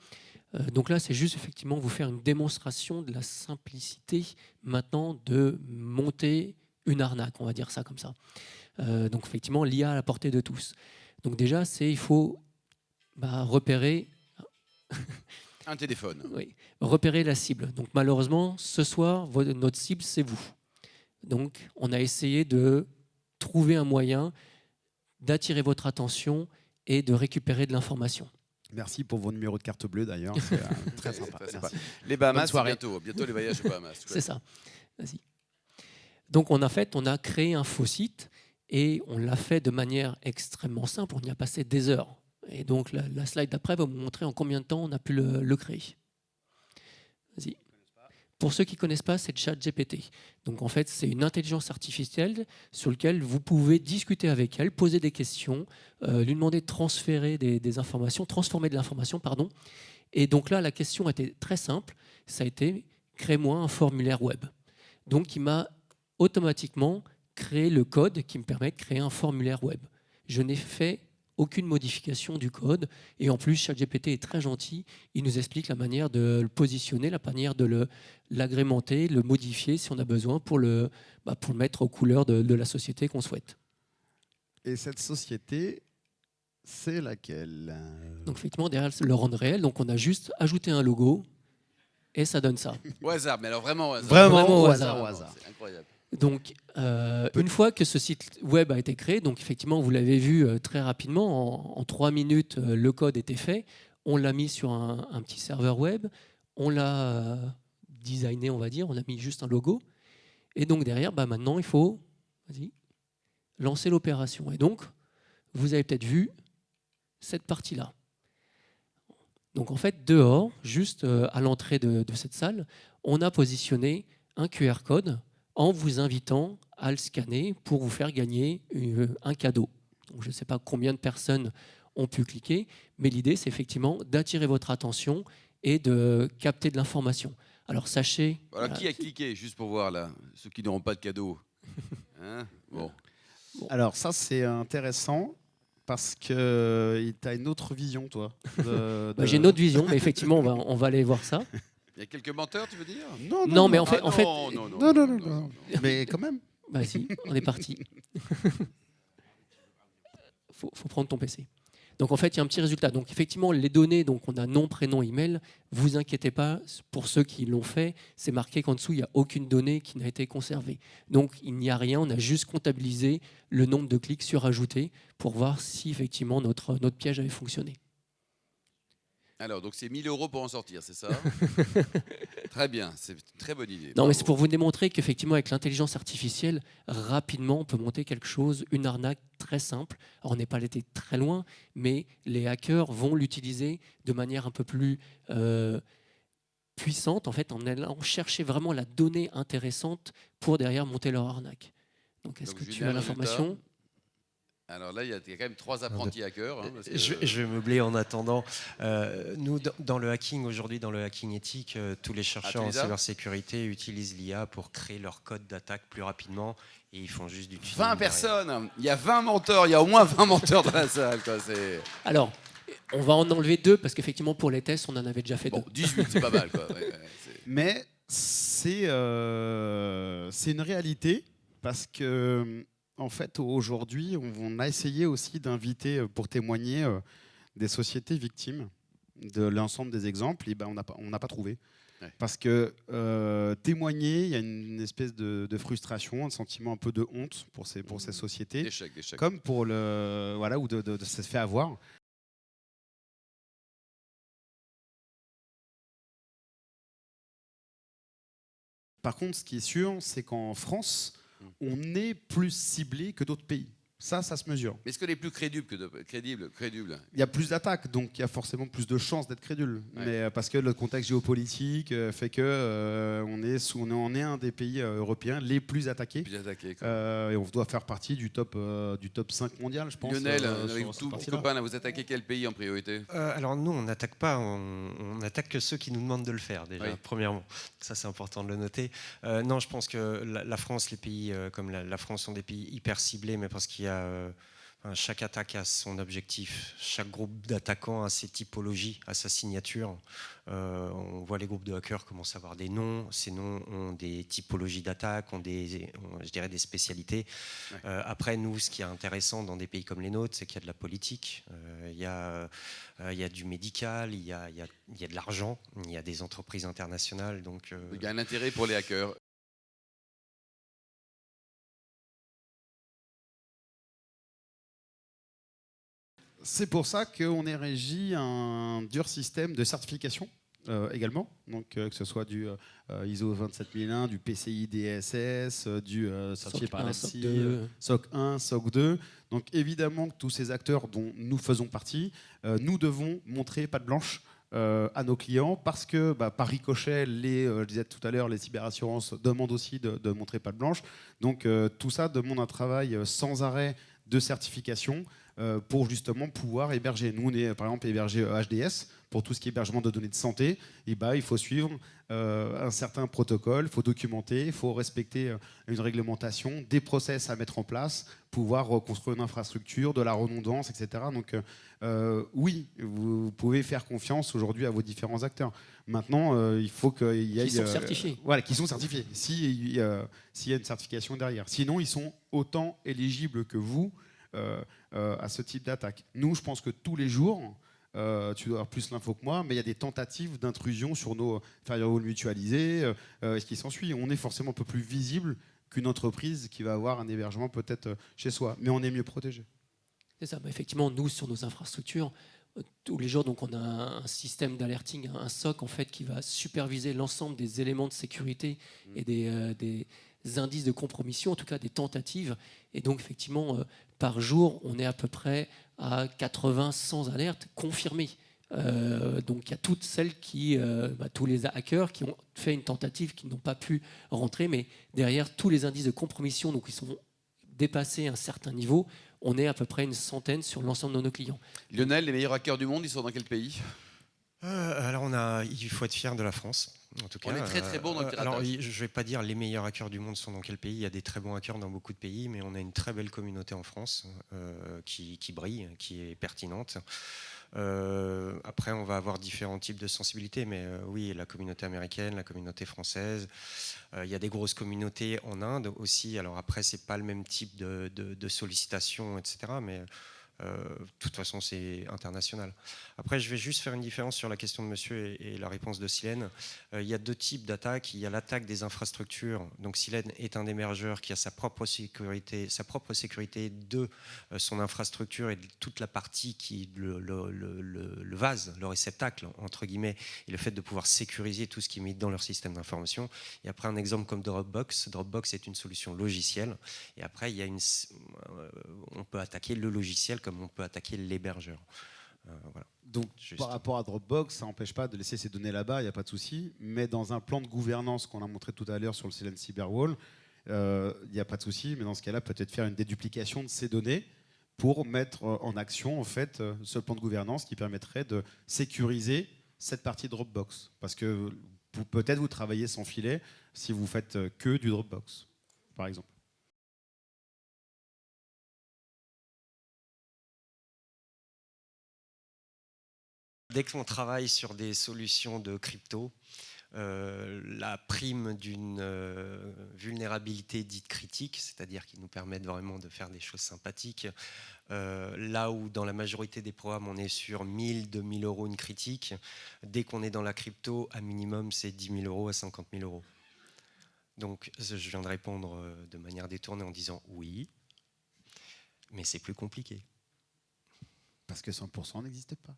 [SPEAKER 3] Donc là, c'est juste effectivement vous faire une démonstration de la simplicité maintenant de monter une arnaque, on va dire ça comme ça. Donc effectivement, l'IA à la portée de tous. Donc déjà, il faut repérer...
[SPEAKER 1] Un téléphone.
[SPEAKER 3] Oui, repérer la cible. Donc malheureusement, ce soir, notre cible, c'est vous. Donc on a essayé de trouver un moyen d'attirer votre attention et de récupérer de l'information.
[SPEAKER 2] Merci pour vos numéros de carte bleue d'ailleurs, c'est très sympa.
[SPEAKER 1] Sympa. Les Bahamas, bientôt les voyages aux Bahamas.
[SPEAKER 3] C'est ça. Vas-y. Donc on a créé un faux site et on l'a fait de manière extrêmement simple, on y a passé des heures. Et donc la slide d'après va vous montrer en combien de temps on a pu le créer. Vas-y. Pour ceux qui ne connaissent pas, c'est ChatGPT. Donc en fait, c'est une intelligence artificielle sur laquelle vous pouvez discuter avec elle, poser des questions, lui demander de transférer des informations, transformer de l'information, pardon. Et donc là, la question était très simple. Ça a été « crée-moi un formulaire web ». Donc il m'a automatiquement créé le code qui me permet de créer un formulaire web. Je n'ai fait aucune modification du code. Et en plus, ChatGPT est très gentil. Il nous explique la manière de le positionner, la manière de l'agrémenter, le modifier si on a besoin pour le mettre aux couleurs de la société qu'on souhaite.
[SPEAKER 2] Et cette société, c'est laquelle ?
[SPEAKER 3] Donc effectivement, derrière le rendre réel, donc on a juste ajouté un logo et ça donne ça.
[SPEAKER 1] Au hasard, mais alors vraiment au hasard.
[SPEAKER 2] Vraiment au hasard.
[SPEAKER 1] C'est incroyable.
[SPEAKER 3] Donc, une fois que ce site web a été créé, donc effectivement, vous l'avez vu très rapidement, en 3 minutes, le code était fait. On l'a mis sur un petit serveur web, on l'a designé, on va dire, on a mis juste un logo. Et donc derrière, maintenant, il faut lancer l'opération. Et donc, vous avez peut-être vu cette partie-là. Donc en fait, dehors, juste à l'entrée de cette salle, on a positionné un QR code en vous invitant à le scanner pour vous faire gagner un cadeau. Donc, je ne sais pas combien de personnes ont pu cliquer, mais l'idée, c'est effectivement d'attirer votre attention et de capter de l'information. Alors sachez...
[SPEAKER 1] Voilà, qui a cliqué, juste pour voir là, ceux qui n'auront pas de cadeau. Hein, bon.
[SPEAKER 2] Alors ça, c'est intéressant parce que tu as une autre vision, toi.
[SPEAKER 3] J'ai une autre vision, mais effectivement, on va aller voir ça.
[SPEAKER 1] Il y a quelques menteurs, tu veux dire?
[SPEAKER 3] Non, mais en fait...
[SPEAKER 2] Non. Mais quand même.
[SPEAKER 3] Bah si, on est parti. Faut prendre ton PC. Donc en fait, il y a un petit résultat. Donc effectivement, les données, donc on a nom, prénom, email. Vous inquiétez pas, pour ceux qui l'ont fait, c'est marqué qu'en dessous, il n'y a aucune donnée qui n'a été conservée. Donc il n'y a rien, on a juste comptabilisé le nombre de clics surajoutés pour voir si effectivement notre piège avait fonctionné.
[SPEAKER 1] Alors, donc c'est 1 000 € pour en sortir, c'est ça? Très bien, c'est une très bonne idée.
[SPEAKER 3] Non,
[SPEAKER 1] Bravo.
[SPEAKER 3] mais c'est pour vous démontrer qu'effectivement, avec l'intelligence artificielle, rapidement, on peut monter quelque chose, une arnaque très simple. Alors, on n'est pas allé très loin, mais les hackers vont l'utiliser de manière un peu plus puissante, en fait, en allant chercher vraiment la donnée intéressante pour derrière monter leur arnaque. Donc, est-ce que tu as l'information?
[SPEAKER 1] Alors là, il y a quand même 3 apprentis hackers. Hein, parce que...
[SPEAKER 4] je vais meubler en attendant. Nous, dans le hacking, aujourd'hui, dans le hacking éthique, tous les chercheurs en cybersécurité utilisent l'IA pour créer leur code d'attaque plus rapidement et ils font juste du tuning.
[SPEAKER 1] 20 personnes. Il y a 20 menteurs. Il y a au moins 20 menteurs dans la salle. Quoi.
[SPEAKER 3] Alors, on va en enlever 2 parce qu'effectivement, pour les tests, on en avait déjà fait 2.
[SPEAKER 1] Bon, 18, c'est pas mal. Quoi.
[SPEAKER 2] Mais c'est une réalité parce que... En fait, aujourd'hui, on a essayé aussi d'inviter pour témoigner des sociétés victimes de l'ensemble des exemples. Et ben, on n'a pas trouvé. Ouais. Parce que témoigner, il y a une espèce de frustration, un sentiment un peu de honte pour ces sociétés.
[SPEAKER 1] D'échec.
[SPEAKER 2] Comme pour ou de se faire avoir. Par contre, ce qui est sûr, c'est qu'en France, on est plus ciblé que d'autres pays. Ça se mesure.
[SPEAKER 1] Mais est-ce que les plus crédibles
[SPEAKER 2] Il y a plus d'attaques, donc il y a forcément plus de chances d'être crédule. Ouais. Mais parce que le contexte géopolitique fait que on est un des pays européens les plus attaqués. Et on doit faire partie du top 5 mondial, je pense.
[SPEAKER 1] Lionel, avec tous vos copains, là, vous attaquez quel pays en priorité?
[SPEAKER 4] Alors nous, on n'attaque pas, on attaque que ceux qui nous demandent de le faire déjà, premièrement. Ça, c'est important de le noter. Non, je pense que la France, les pays comme la France sont des pays hyper ciblés, mais parce qu'il y a chaque attaque a son objectif, chaque groupe d'attaquants a ses typologies, a sa signature. On voit les groupes de hackers commencent à avoir des noms, ces noms ont des typologies d'attaque, ont je dirais des spécialités. Ouais. Après, nous, ce qui est intéressant dans des pays comme les nôtres, c'est qu'il y a de la politique, il y a du médical, il y a de l'argent, il y a des entreprises internationales. Donc,
[SPEAKER 1] il y a un intérêt pour les hackers.
[SPEAKER 2] C'est pour ça qu'on est régi un dur système de certification également, donc que ce soit du ISO 27001, du PCI DSS, du certifié par l'ANSSI, SOC 1, SOC 2. Donc évidemment que tous ces acteurs dont nous faisons partie, nous devons montrer patte blanche à nos clients parce que par ricochet, je disais tout à l'heure, les cyberassurances demandent aussi de montrer patte blanche. Donc tout ça demande un travail sans arrêt de certification pour justement pouvoir héberger. Nous, on est par exemple hébergé HDS pour tout ce qui est hébergement de données de santé. Et il faut suivre un certain protocole, il faut documenter, il faut respecter une réglementation, des process à mettre en place, pouvoir reconstruire une infrastructure, de la redondance, etc. Donc oui, vous pouvez faire confiance aujourd'hui à vos différents acteurs. Maintenant, il faut qu'il y ait...
[SPEAKER 3] Qui sont certifiés.
[SPEAKER 2] Voilà, qui sont certifiés, s'il y a une certification derrière. Sinon, ils sont autant éligibles que vous à ce type d'attaque. Nous, je pense que tous les jours, tu dois avoir plus l'info que moi, mais il y a des tentatives d'intrusion sur nos firewalls mutualisés, ce qui s'ensuit. On est forcément un peu plus visible qu'une entreprise qui va avoir un hébergement peut-être chez soi, mais on est mieux protégé.
[SPEAKER 3] C'est ça. Effectivement, nous, sur nos infrastructures, tous les jours, donc, on a un système d'alerting, un SOC en fait, qui va superviser l'ensemble des éléments de sécurité et des indices de compromission, en tout cas des tentatives. Et donc, effectivement, par jour, on est à peu près à 80-100 alertes confirmées. Donc, il y a toutes celles tous les hackers qui ont fait une tentative, qui n'ont pas pu rentrer, mais derrière, tous les indices de compromission, donc ils sont dépassés un certain niveau, on est à peu près une centaine sur l'ensemble de nos clients.
[SPEAKER 1] Lionel, les meilleurs hackers du monde, ils sont dans quel pays?
[SPEAKER 4] Alors il faut être fier de la France. En tout cas,
[SPEAKER 1] On est très très bon dans le
[SPEAKER 4] alors,
[SPEAKER 1] piratage.
[SPEAKER 4] je ne vais pas dire les meilleurs hackers du monde sont dans quel pays. Il y a des très bons hackers dans beaucoup de pays, mais on a une très belle communauté en France qui brille, qui est pertinente. Après, on va avoir différents types de sensibilités, mais oui, la communauté américaine, la communauté française. Il y a des grosses communautés en Inde aussi. Alors après, c'est pas le même type de sollicitation, etc. Mais de toute façon, c'est international. Après, je vais juste faire une différence sur la question de monsieur et la réponse de Silène. Il y a deux types d'attaques. Il y a l'attaque des infrastructures. Donc, Silène est un hébergeur qui a sa propre sécurité de son infrastructure et de toute la partie qui le vase, le réceptacle, entre guillemets, et le fait de pouvoir sécuriser tout ce qui est mis dans leur système d'information. Et après, un exemple comme Dropbox. Dropbox est une solution logicielle. Et après, on peut attaquer le logiciel comme on peut attaquer l'hébergeur. Voilà.
[SPEAKER 2] Donc, par rapport à Dropbox, ça n'empêche pas de laisser ces données là-bas, il n'y a pas de souci. Mais dans un plan de gouvernance qu'on a montré tout à l'heure sur le Silène Cyberwall, il n'y a pas de souci. Mais dans ce cas-là, peut-être faire une déduplication de ces données pour mettre en action en fait, ce plan de gouvernance qui permettrait de sécuriser cette partie Dropbox. Parce que peut-être vous travaillez sans filet si vous faites que du Dropbox, par exemple.
[SPEAKER 4] Dès qu'on travaille sur des solutions de crypto, la prime d'une vulnérabilité dite critique, c'est-à-dire qui nous permettent vraiment de faire des choses sympathiques, là où dans la majorité des programmes on est sur 1000, 2000 euros une critique, dès qu'on est dans la crypto, à minimum c'est 10 000 euros à 50 000 euros. Donc je viens de répondre de manière détournée en disant oui, mais c'est plus compliqué.
[SPEAKER 2] Parce que 100% n'existe pas.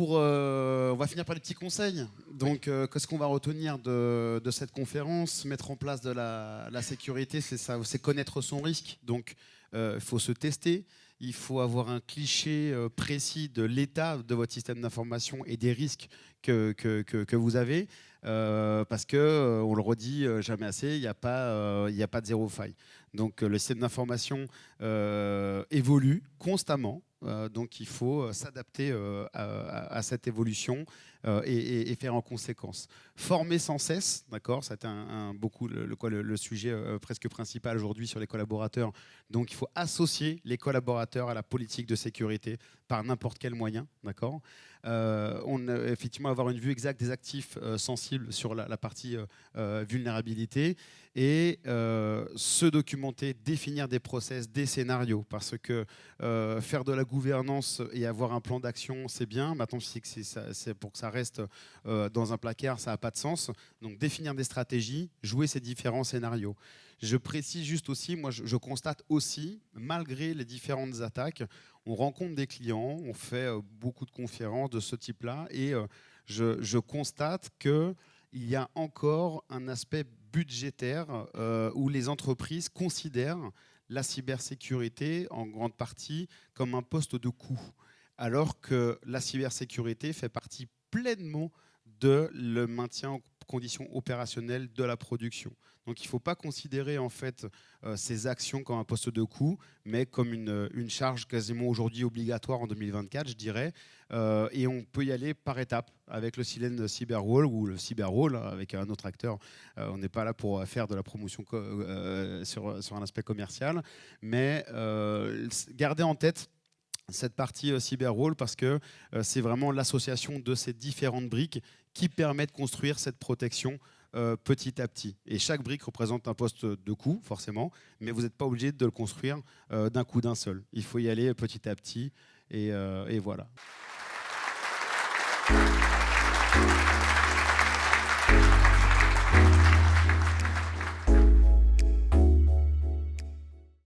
[SPEAKER 2] On va finir par les petits conseils. Donc, qu'est-ce qu'on va retenir de cette conférence? Mettre en place de la sécurité, c'est ça, c'est connaître son risque. Donc, il faut se tester. Il faut avoir un cliché précis de l'état de votre système d'information et des risques que vous avez. Parce que, on le redit jamais assez, il n'y a pas de zéro faille. Donc, le système d'information évolue constamment. Donc il faut s'adapter à cette évolution et faire en conséquence. Former sans cesse, d'accord, c'est beaucoup le sujet presque principal aujourd'hui sur les collaborateurs. Donc il faut associer les collaborateurs à la politique de sécurité par n'importe quel moyen, d'accord. Effectivement, avoir une vue exacte des actifs sensibles sur la partie vulnérabilité et se documenter, définir des process, des scénarios, parce que faire de la gouvernance et avoir un plan d'action, c'est bien. Maintenant, c'est pour que ça reste dans un placard, ça n'a pas de sens. Donc, définir des stratégies, jouer ces différents scénarios. Je précise juste aussi, moi, je constate aussi, malgré les différentes attaques, on rencontre des clients, on fait beaucoup de conférences de ce type-là, et je constate qu'il y a encore un aspect budgétaire où les entreprises considèrent la cybersécurité en grande partie comme un poste de coût, alors que la cybersécurité fait partie pleinement de le maintien en conditions opérationnelles de la production. Donc il ne faut pas considérer en fait ces actions comme un poste de coût, mais comme une charge quasiment aujourd'hui obligatoire en 2024, je dirais. Et on peut y aller par étapes avec le Silène Cyberwall ou le Cyberwall avec un autre acteur. On n'est pas là pour faire de la promotion sur un aspect commercial, mais gardez en tête cette partie Cyberwall parce que c'est vraiment l'association de ces différentes briques qui permet de construire cette protection petit à petit. Et chaque brique représente un poste de coût, forcément, mais vous n'êtes pas obligé de le construire d'un coup d'un seul. Il faut y aller petit à petit et voilà.